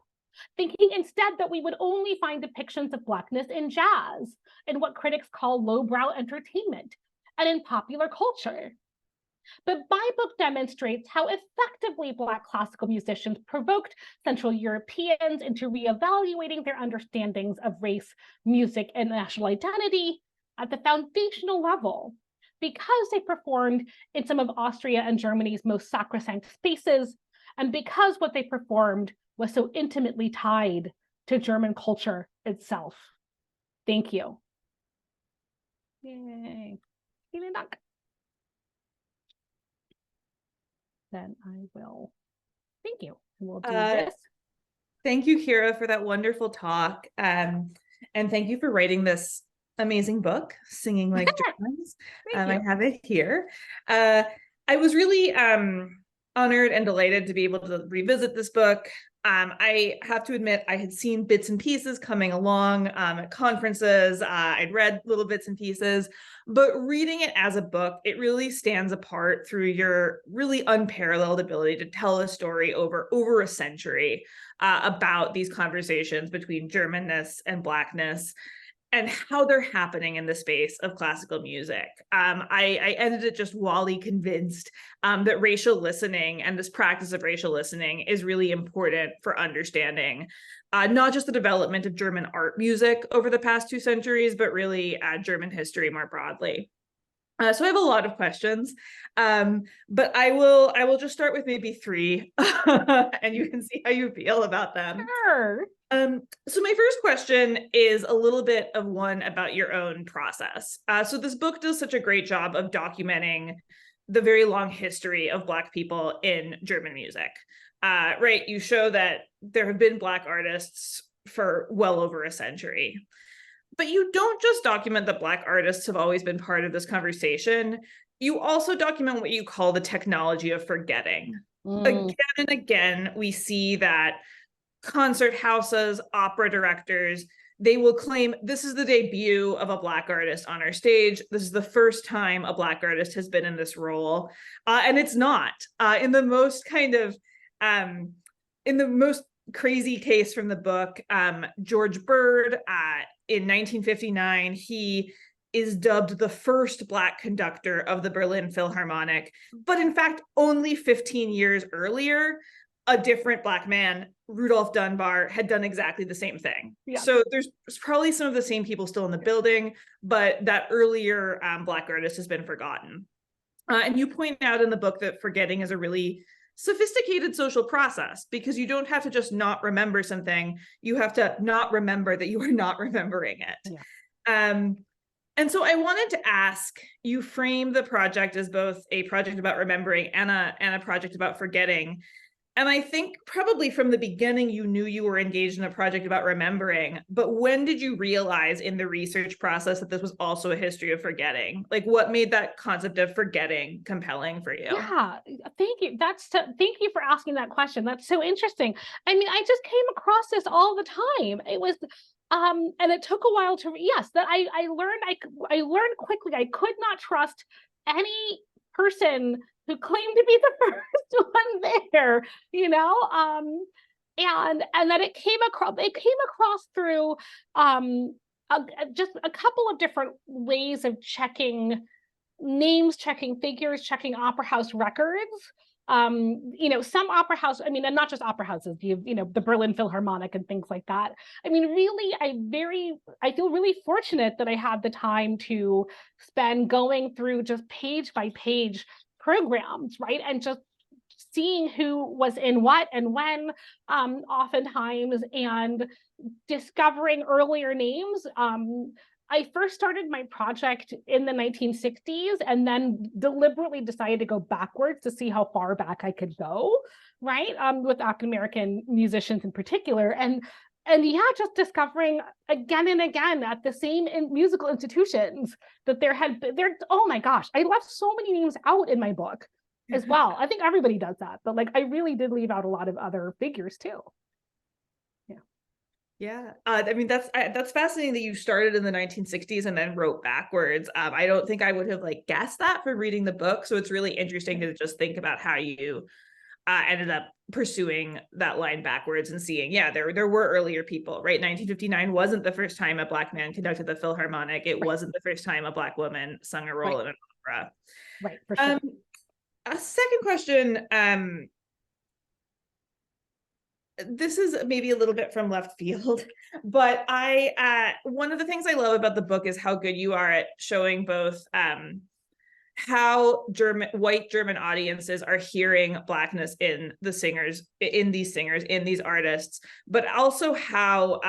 S2: thinking instead that we would only find depictions of Blackness in jazz, in what critics call lowbrow entertainment, and in popular culture. But my book demonstrates how effectively Black classical musicians provoked Central Europeans into reevaluating their understandings of race, music, and national identity at the foundational level, because they performed in some of Austria and Germany's most sacrosanct spaces, and because what they performed was so intimately tied to German culture itself. Thank you. Yay. Vielen Dank. Then I will, thank you. We'll do this.
S3: Thank you, Kira, for that wonderful talk. And thank you for writing this amazing book, Singing Like Germans. I have it here. I was really honored and delighted to be able to revisit this book. I have to admit, I had seen bits and pieces coming along at conferences. I'd read little bits and pieces, but reading it as a book, it really stands apart through your really unparalleled ability to tell a story over a century about these conversations between Germanness and Blackness, and how they're happening in the space of classical music. I ended it just wholly convinced that racial listening and this practice of racial listening is really important for understanding not just the development of German art music over the past 2 centuries, but really German history more broadly. So I have a lot of questions, but I will just start with maybe 3, and you can see how you feel about them.
S2: Sure.
S3: So my first question is a little bit of one about your own process. So this book does such a great job of documenting the very long history of Black people in German music. Right, you show that there have been Black artists for well over a century. But you don't just document that Black artists have always been part of this conversation. You also document what you call the technology of forgetting. Again and again, we see that concert houses, opera directors, they will claim this is the debut of a Black artist on our stage. This is the first time a Black artist has been in this role. And it's not. In the most crazy case from the book, George Bird, in 1959, he is dubbed the first Black conductor of the Berlin Philharmonic. But in fact, only 15 years earlier, a different Black man, Rudolph Dunbar, had done exactly the same thing. Yeah. So there's probably some of the same people still in the building, but that earlier Black artist has been forgotten. And you point out in the book that forgetting is a really sophisticated social process, because you don't have to just not remember something, you have to not remember that you are not remembering it. Yeah. And so I wanted to ask, you frame the project as both a project about remembering and a project about forgetting. And I think probably from the beginning, you knew you were engaged in a project about remembering, but when did you realize in the research process that this was also a history of forgetting? Like, what made that concept of forgetting compelling for you?
S2: Yeah, thank you. Thank you for asking that question. That's so interesting. I mean, I just came across this all the time. It was, and it took a while to, yes, that I learned quickly. I could not trust any person who claimed to be the first one there, you know, and that it came across through just a couple of different ways of checking names, checking figures, checking opera house records. You know, some opera house, I mean, and not just opera houses, you know, the Berlin Philharmonic and things like that. I mean, really, I feel really fortunate that I had the time to spend going through just page by page programs, right? And just seeing who was in what and when, oftentimes, and discovering earlier names. I first started my project in the 1960s and then deliberately decided to go backwards to see how far back I could go, right? With African American musicians in particular. And yeah, just discovering again and again at the same musical institutions that oh my gosh, I left so many names out in my book as well. I think everybody does that, but like I really did leave out a lot of other figures too.
S3: Yeah, I mean, that's fascinating that you started in the 1960s and then wrote backwards. I don't think I would have like guessed that from reading the book. So it's really interesting to just think about how you ended up pursuing that line backwards and seeing, yeah, there were earlier people, right? 1959 wasn't the first time a Black man conducted the Philharmonic. It wasn't the first time a Black woman sung a role in an opera.
S2: Right, for sure.
S3: A second question, this is maybe a little bit from left field, but one of the things I love about the book is how good you are at showing both how white German audiences are hearing Blackness in these singers, in these artists, but also how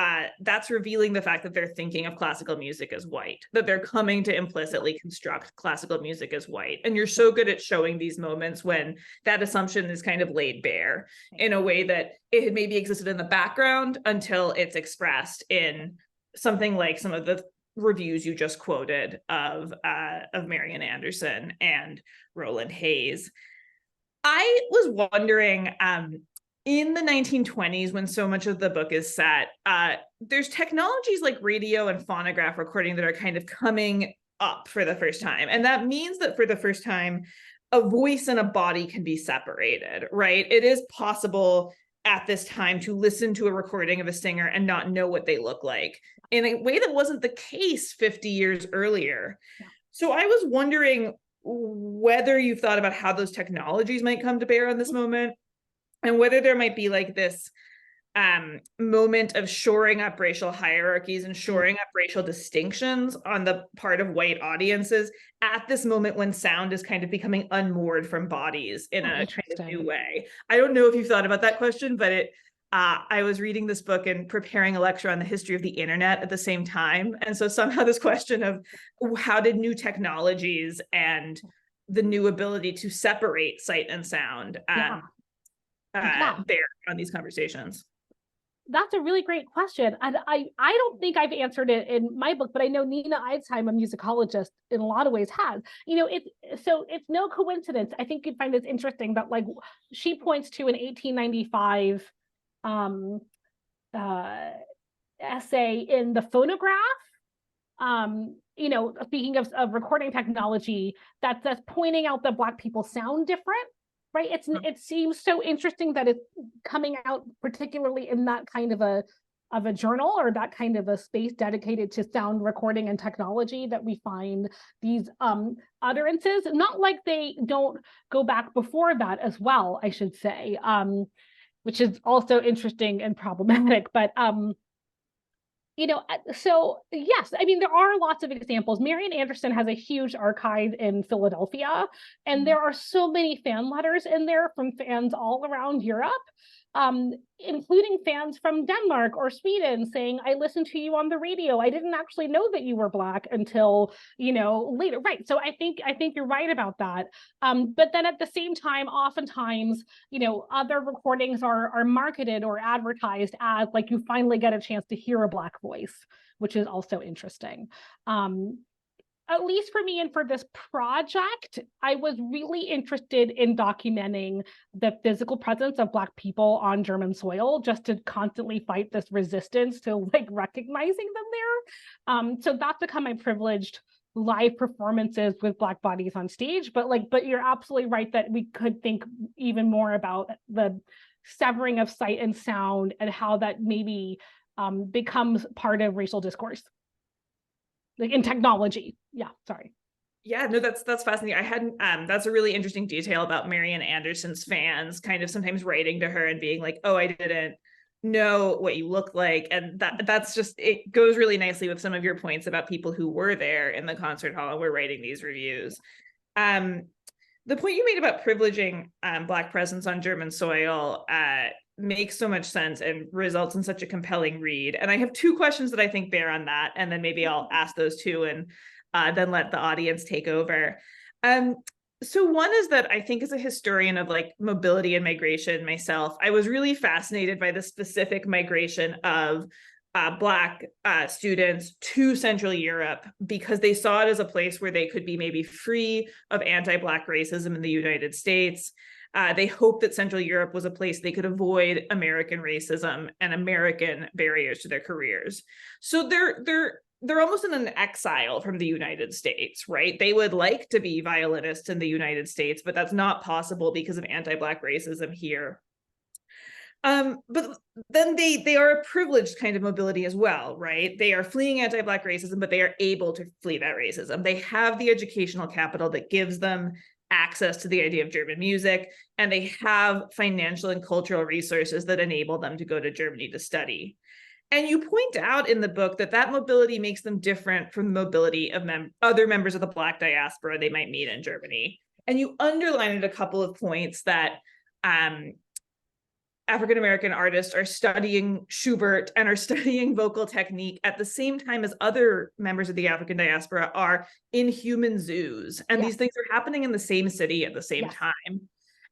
S3: that's revealing the fact that they're thinking of classical music as white, that they're coming to implicitly construct classical music as white. And you're so good at showing these moments when that assumption is kind of laid bare in a way that it had maybe existed in the background until it's expressed in something like some of the reviews you just quoted of Marian Anderson and Roland Hayes. I was wondering, in the 1920s, when so much of the book is set, there's technologies like radio and phonograph recording that are kind of coming up for the first time. And that means that for the first time, a voice and a body can be separated, right? It is possible at this time to listen to a recording of a singer and not know what they look like in a way that wasn't the case 50 years earlier. Yeah. So I was wondering whether you've thought about how those technologies might come to bear on this moment, and whether there might be like this moment of shoring up racial hierarchies and shoring up racial distinctions on the part of white audiences at this moment when sound is kind of becoming unmoored from bodies in a kind of new way. I don't know if you've thought about that question, but I was reading this book and preparing a lecture on the history of the internet at the same time. And so somehow this question of how did new technologies and the new ability to separate sight and sound bear on these conversations?
S2: That's a really great question. And I don't think I've answered it in my book, but I know Nina Eidesheim, a musicologist, in a lot of ways has. It's no coincidence. I think you'd find this interesting that like she points to an 1895 essay in the phonograph, speaking of recording technology, that's pointing out that Black people sound different. Right. It seems so interesting that it's coming out, particularly in that kind of a journal or that kind of a space dedicated to sound recording and technology, that we find these utterances. Not like they don't go back before that as well, I should say, which is also interesting and problematic. But so yes, I mean, there are lots of examples. Marian Anderson has a huge archive in Philadelphia, and there are so many fan letters in there from fans all around Europe, including fans from Denmark or Sweden saying, I listened to you on the radio. I didn't actually know that you were Black until, later. Right. So I think you're right about that. But then at the same time, oftentimes, other recordings are marketed or advertised as like you finally get a chance to hear a Black voice, which is also interesting. At least for me and for this project, I was really interested in documenting the physical presence of Black people on German soil, just to constantly fight this resistance to like recognizing them there. So that's become my privileged live performances with Black bodies on stage. But you're absolutely right that we could think even more about the severing of sight and sound and how that maybe becomes part of racial discourse. Like in technology. Yeah, sorry.
S3: Yeah, no, that's fascinating. I hadn't, that's a really interesting detail about Marian Anderson's fans kind of sometimes writing to her and being like, oh, I didn't know what you look like. And that's just, it goes really nicely with some of your points about people who were there in the concert hall and were writing these reviews. the point you made about privileging Black presence on German soil makes so much sense and results in such a compelling read. And I have two questions that I think bear on that, and then maybe I'll ask those two and then let the audience take over. So one is that I think, as a historian of like mobility and migration myself, I was really fascinated by the specific migration of Black students to Central Europe, because they saw it as a place where they could be maybe free of anti-Black racism in the United States. They hoped that Central Europe was a place they could avoid American racism and American barriers to their careers. So they're almost in an exile from the United States, right? They would like to be violinists in the United States, but that's not possible because of anti-Black racism here. But then they are a privileged kind of mobility as well, right? They are fleeing anti-Black racism, but they are able to flee that racism. They have the educational capital that gives them access to the idea of German music, and they have financial and cultural resources that enable them to go to Germany to study. And you point out in the book that mobility makes them different from the mobility of other members of the Black diaspora they might meet in Germany. And you underlined a couple of points that African-American artists are studying Schubert and are studying vocal technique at the same time as other members of the African diaspora are in human zoos. And these things are happening in the same city at the same time.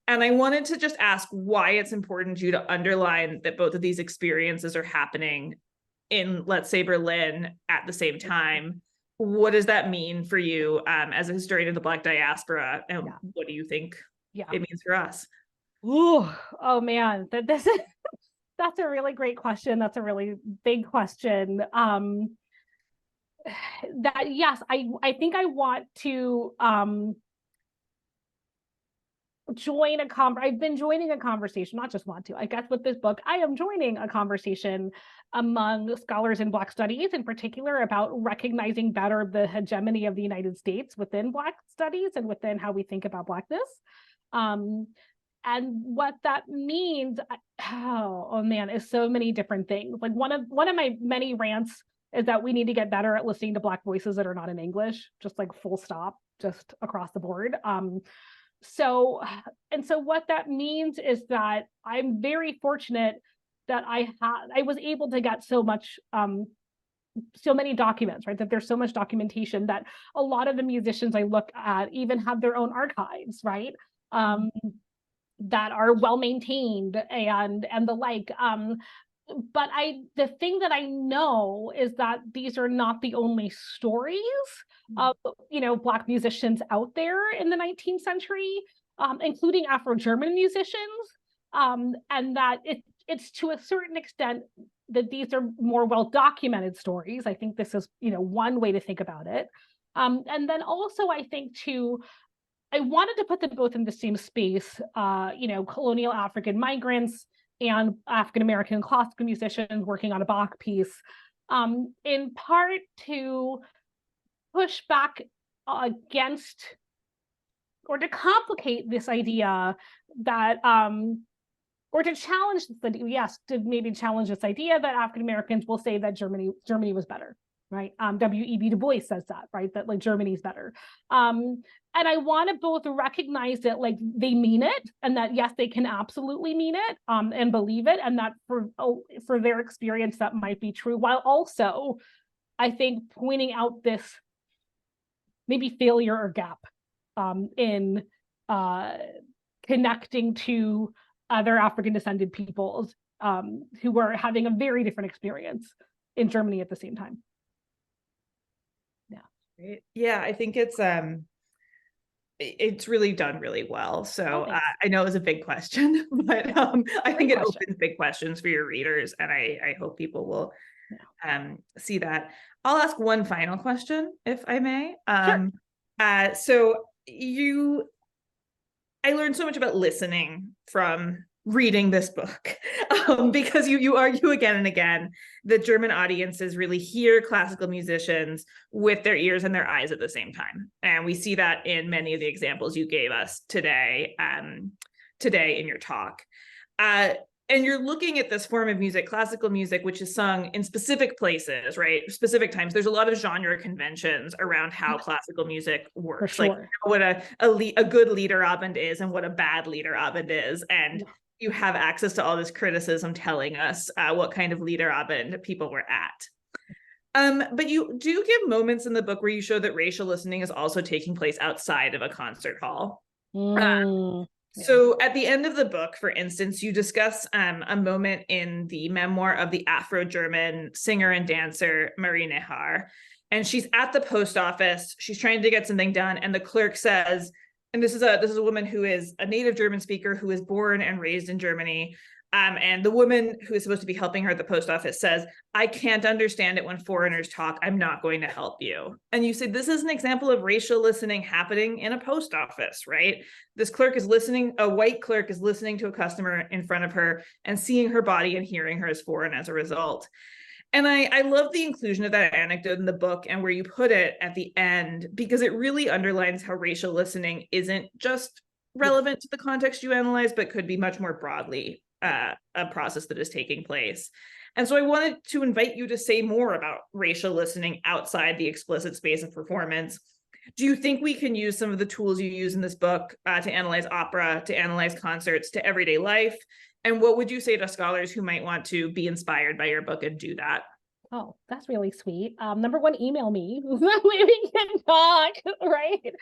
S3: And I wanted to just ask why it's important to you to underline that both of these experiences are happening in, let's say, Berlin at the same time. What does that mean for you as a historian of the Black diaspora? And what do you think it means for us?
S2: Ooh, oh man, that's a really great question. That's a really big question. I think I want to I've been joining a conversation, not just want to, I guess with this book, I am joining a conversation among scholars in Black studies in particular about recognizing better the hegemony of the United States within Black studies and within how we think about Blackness. And what that means, oh man, is so many different things. Like one of my many rants is that we need to get better at listening to Black voices that are not in English, just like full stop, just across the board. So what that means is that I'm very fortunate that I was able to get so many documents, right? That there's so much documentation that a lot of the musicians I look at even have their own archives, right? That are well maintained and the like. But the thing that I know is that these are not the only stories of Black musicians out there in the 19th century, including Afro-German musicians, and that it's to a certain extent that these are more well documented stories. I think this is one way to think about it, and then also I think too, I wanted to put them both in the same space, colonial African migrants and African-American classical musicians working on a Bach piece, in part to push back against or to complicate this idea that, or to challenge this idea, to maybe challenge this idea that African-Americans will say that Germany was better. Right. W.E.B. Du Bois says that, right? That like Germany's better. And I want to both recognize that like they mean it, and that yes, they can absolutely mean it, and believe it, and that for their experience that might be true, while also I think pointing out this maybe failure or gap in connecting to other African descended peoples who were having a very different experience in Germany at the same time.
S3: Great. Yeah, I think it's really done really well. So I know it was a big question, but I think it opens big questions for your readers, and I hope people will see that. I'll ask one final question, if I may. Sure. So I learned so much about listening from reading this book, because you argue again and again that German audiences really hear classical musicians with their ears and their eyes at the same time. And we see that in many of the examples you gave us today in your talk. And you're looking at this form of music, classical music, which is sung in specific places, right? Specific times. There's a lot of genre conventions around how classical music works.
S2: For sure.
S3: Like what a good Liederabend is and what a bad Liederabend is. And you have access to all this criticism telling us what kind of Liederabend people were at. But you do give moments in the book where you show that racial listening is also taking place outside of a concert hall. So at the end of the book, for instance, you discuss a moment in the memoir of the Afro-German singer and dancer Marian Anderson. And she's at the post office. She's trying to get something done. And the clerk says, and this is a woman who is a native German speaker who is born and raised in Germany. And the woman who is supposed to be helping her at the post office says, I can't understand it when foreigners talk. I'm not going to help you. And you say, this is an example of racial listening happening in a post office, right? This clerk is listening, a white clerk is listening to a customer in front of her and seeing her body and hearing her as foreign as a result. And I love the inclusion of that anecdote in the book and where you put it at the end, because it really underlines how racial listening isn't just relevant to the context you analyze, but could be much more broadly a process that is taking place. And so I wanted to invite you to say more about racial listening outside the explicit space of performance. Do you think we can use some of the tools you use in this book to analyze opera, to analyze concerts, to everyday life? And what would you say to scholars who might want to be inspired by your book and do that?
S2: Oh, that's really sweet. Number one, email me. That way we can talk, right?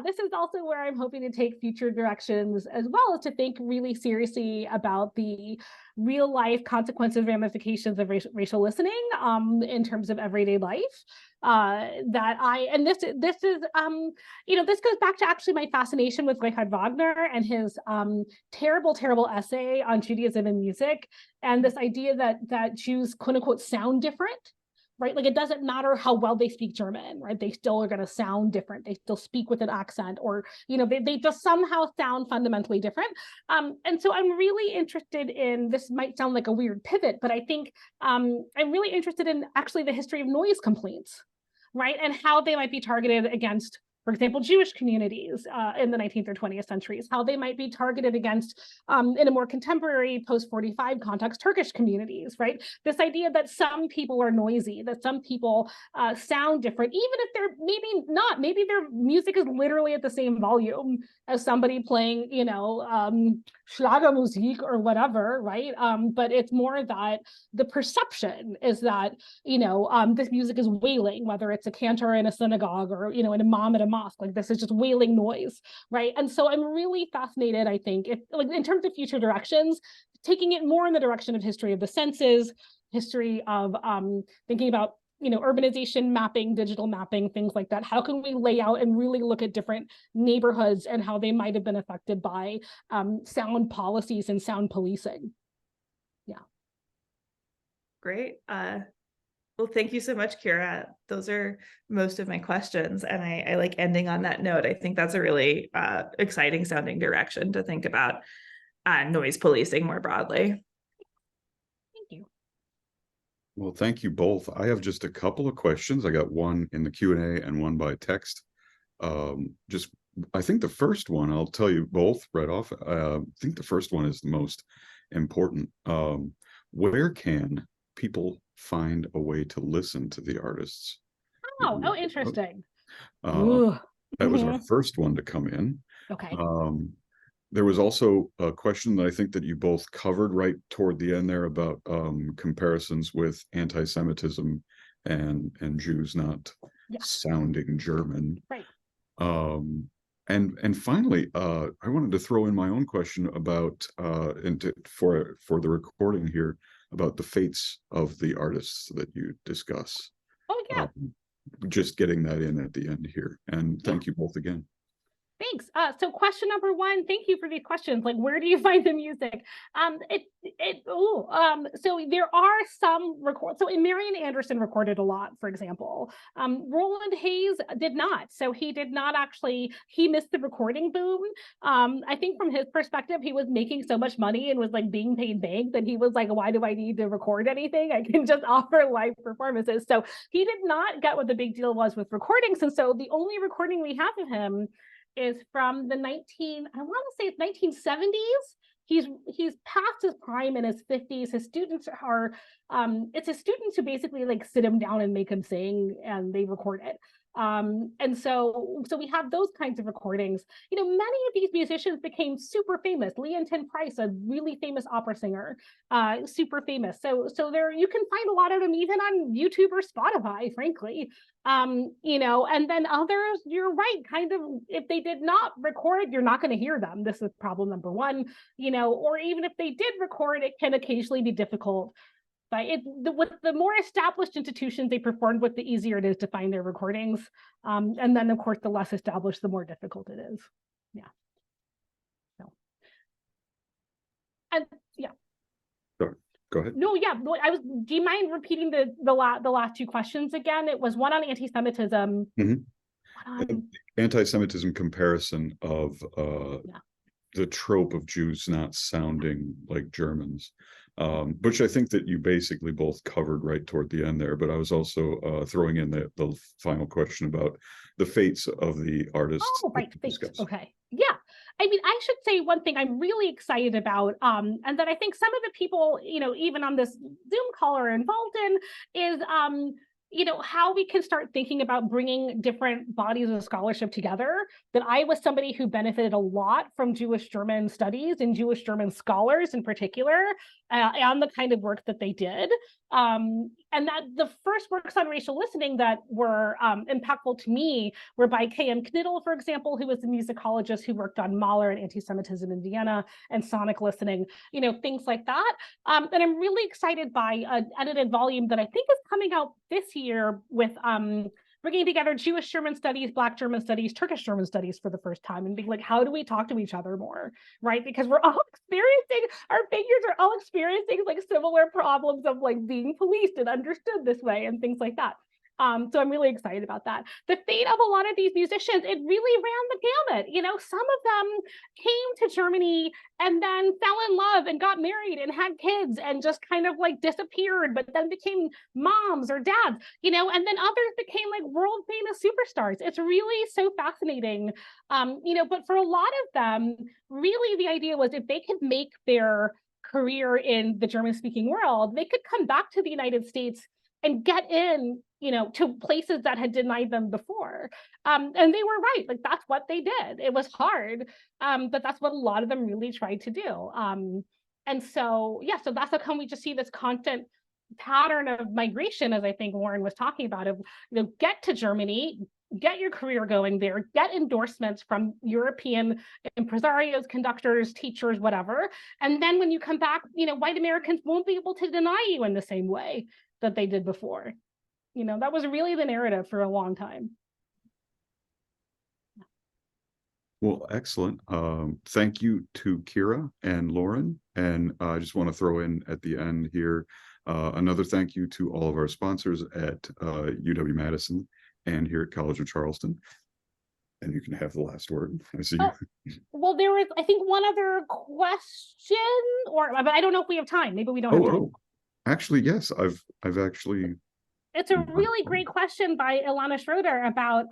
S2: This is also where I'm hoping to take future directions, as well as to think really seriously about the real life consequences, ramifications of racial listening in terms of everyday life. This goes back to actually my fascination with Richard Wagner and his terrible essay on Judaism and music, and this idea that Jews, quote unquote, sound different, right? Like, it doesn't matter how well they speak German, right? They still are going to sound different. They still speak with an accent, or, they just somehow sound fundamentally different. And so I'm really interested in, this might sound like a weird pivot, but I think I'm really interested in actually the history of noise complaints, right? And how they might be targeted against, for example, Jewish communities in the 19th or 20th centuries, how they might be targeted against, in a more contemporary post-45 context, Turkish communities, right? This idea that some people are noisy, that some people sound different, even if they're maybe not, maybe their music is literally at the same volume as somebody playing, Schlagermusik or whatever, right? But it's more that the perception is that, this music is wailing, whether it's a cantor in a synagogue or, an imam at a mosque, like this is just wailing noise, right? And so I'm really fascinated, I think, if, like, in terms of future directions, taking it more in the direction of history of the senses, history of thinking about, urbanization mapping, digital mapping, things like that. How can we lay out and really look at different neighborhoods and how they might have been affected by sound policies and sound policing? Yeah.
S3: Great. Well, thank you so much, Kira. Those are most of my questions, and I like ending on that note. I think that's a really exciting sounding direction to think about noise policing more broadly.
S2: Thank you.
S1: Well, thank you both. I have just a couple of questions. I got one in the Q&A and one by text. I think the first one, I'll tell you both right off. I think the first one is the most important. Where can people find a way to listen to the artists?
S2: Oh, interesting.
S1: That was our first one to come in.
S2: Okay.
S1: There was also a question that I think that you both covered right toward the end there about comparisons with anti-Semitism and Jews not sounding German.
S2: Right.
S1: And finally, I wanted to throw in my own question about for the recording here about the fates of the artists that you discuss.
S2: Oh, yeah.
S1: Just getting that in at the end here. And thank you both again.
S2: Thanks. So question number one, thank you for these questions. Like, where do you find the music? So there are some records. So Marian Anderson recorded a lot, for example. Roland Hayes did not. So he did not actually, he missed the recording boom. I think from his perspective, he was making so much money and was like being paid big that he was like, why do I need to record anything? I can just offer live performances. So he did not get what the big deal was with recordings. And so the only recording we have of him is from the 1970s. he's past his prime in his 50s. His students are it's his students who basically like sit him down and make him sing, and they record it. And so we have those kinds of recordings. You know, many of these musicians became super famous. Leontyne Price, a really famous opera singer, super famous. So there, you can find a lot of them even on YouTube or Spotify, frankly. You know, and then others, you're right, kind of, if they did not record, you're not going to hear them. This is problem number one, you know, or even if they did record, it can occasionally be difficult. But with the more established institutions they performed with, the easier it is to find their recordings. And then, of course, the less established, the more difficult it is. Yeah. So, and yeah.
S1: Sure. Go ahead.
S2: No, yeah. Do you mind repeating the last two questions again? It was one on anti-Semitism.
S1: Mm-hmm. Anti-Semitism comparison of the trope of Jews not sounding like Germans. Which I think that you basically both covered right toward the end there, but I was also throwing in the final question about the fates of the artists.
S2: Oh, right, fates. Okay, yeah. I mean, I should say one thing I'm really excited about, and that I think some of the people, you know, even on this Zoom call are involved in, is you know, how we can start thinking about bringing different bodies of scholarship together. That I was somebody who benefited a lot from Jewish German studies and Jewish German scholars in particular, and the kind of work that they did. And that the first works on racial listening that were impactful to me were by K.M. Knittel, for example, who was a musicologist who worked on Mahler and anti-Semitism in Vienna and sonic listening, you know, things like that. And I'm really excited by an edited volume that I think is coming out this year with bringing together Jewish German studies, Black German studies, Turkish German studies for the first time, and being like, how do we talk to each other more, right? Because we're all experiencing, our figures are all experiencing like similar problems of like being policed and understood this way and things like that. So I'm really excited about that. The fate of a lot of these musicians, it really ran the gamut. You know, some of them came to Germany and then fell in love and got married and had kids and just kind of like disappeared, but then became moms or dads, you know, and then others became like world famous superstars. It's really so fascinating. You know, but for a lot of them, really the idea was if they could make their career in the German speaking world, they could come back to the United States and get in, you know, to places that had denied them before. And they were right, like that's what they did. It was hard, but that's what a lot of them really tried to do. And so, yeah, so that's how come we just see this constant pattern of migration, as I think Warren was talking about, of, you know, get to Germany, get your career going there, get endorsements from European impresarios, conductors, teachers, whatever. And then when you come back, you know, white Americans won't be able to deny you in the same way that they did before. You know, that was really the narrative for a long time.
S1: Well, excellent. Thank you to Kira and Lauren. And I just want to throw in at the end here, another thank you to all of our sponsors at UW-Madison and here at College of Charleston. And you can have the last word. I see.
S2: Well, there is, I think, one other question, but I don't know if we have time. Maybe we don't have time.
S1: Actually, yes, I've actually.
S2: It's a really great question by Ilana Schroeder about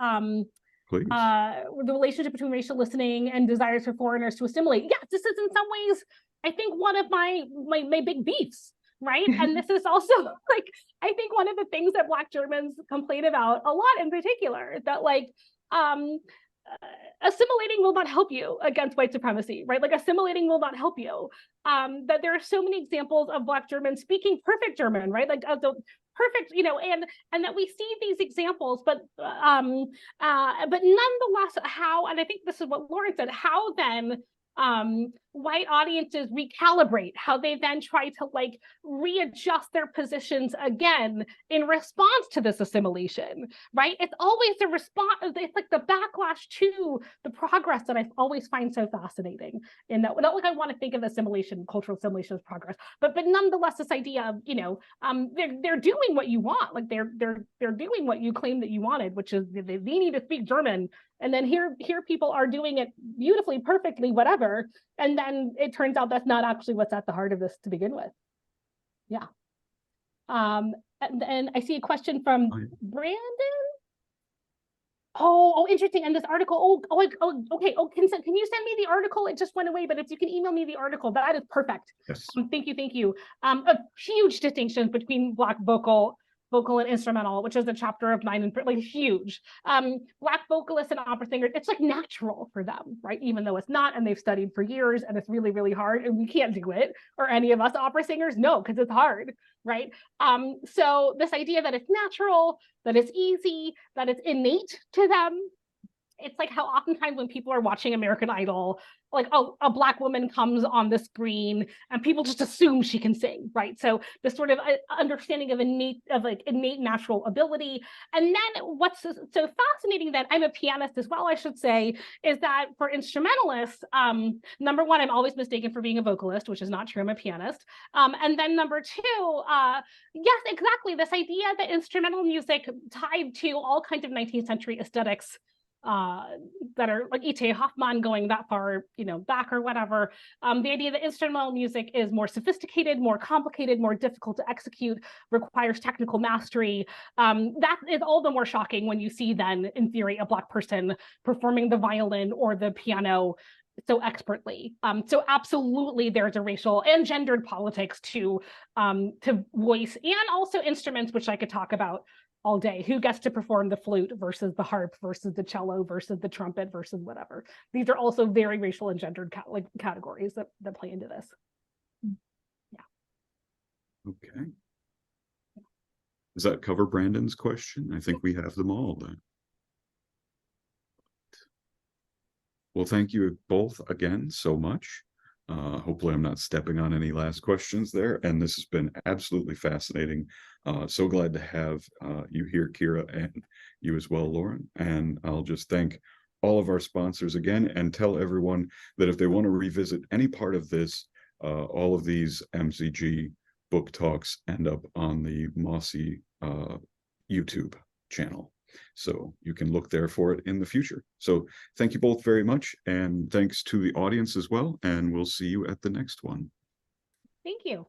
S2: the relationship between racial listening and desires for foreigners to assimilate. Yes, this is in some ways, I think, one of my big beefs, right? And this is also like, I think one of the things that Black Germans complain about a lot in particular, that like, assimilating will not help you against white supremacy, right? Like assimilating will not help you. That there are so many examples of Black Germans speaking perfect German, right? Like the perfect, you know, and that we see these examples, but nonetheless, how, and I think this is what Lauren said, how then white audiences recalibrate, how they then try to like readjust their positions again in response to this assimilation, right? It's always the response, it's like the backlash to the progress that I always find so fascinating. In that, not like I want to think of assimilation, cultural assimilation as progress, but nonetheless, this idea of, you know, they're doing what you want, like they're doing what you claim that you wanted, which is they need to speak German. And then here people are doing it beautifully, perfectly, whatever. And then it turns out that's not actually what's at the heart of this to begin with. Yeah. And I see a question from Brandon. Oh, interesting. And this article, okay. Oh, can you send me the article? It just went away, but if you can email me the article, that is perfect.
S1: Yes.
S2: Thank you. A huge distinctions between Black vocal and instrumental, which is a chapter of mine, and like huge. Black vocalists and opera singers, it's like natural for them, right? Even though it's not, and they've studied for years, and it's really, really hard, and we can't do it, or any of us opera singers, no, because it's hard, right? So this idea that it's natural, that it's easy, that it's innate to them. It's like how oftentimes when people are watching American Idol, like, oh, a Black woman comes on the screen and people just assume she can sing, right? So this sort of understanding of innate natural ability. And then what's so fascinating, that I'm a pianist as well, I should say, is that for instrumentalists, number one, I'm always mistaken for being a vocalist, which is not true, I'm a pianist. And then number two, yes, exactly, this idea that instrumental music tied to all kinds of 19th century aesthetics that are like E.T. Hoffmann going that far, back or whatever. The idea that instrumental music is more sophisticated, more complicated, more difficult to execute, requires technical mastery. That is all the more shocking when you see then, in theory, a Black person performing the violin or the piano so expertly. So absolutely there's a racial and gendered politics to voice, and also instruments, which I could talk about all day. Who gets to perform the flute versus the harp versus the cello versus the trumpet versus whatever. These are also very racial and gendered categories that play into this. Yeah.
S1: Okay. Does that cover Brandon's question? I think we have them all then. Well, thank you both again so much. Hopefully I'm not stepping on any last questions there. And this has been absolutely fascinating. So glad to have you here, Kira, and you as well, Lauren. And I'll just thank all of our sponsors again, and tell everyone that if they want to revisit any part of this, all of these MCG book talks end up on the Mosse YouTube channel. So you can look there for it in the future. So thank you both very much. And thanks to the audience as well. And we'll see you at the next one.
S2: Thank you.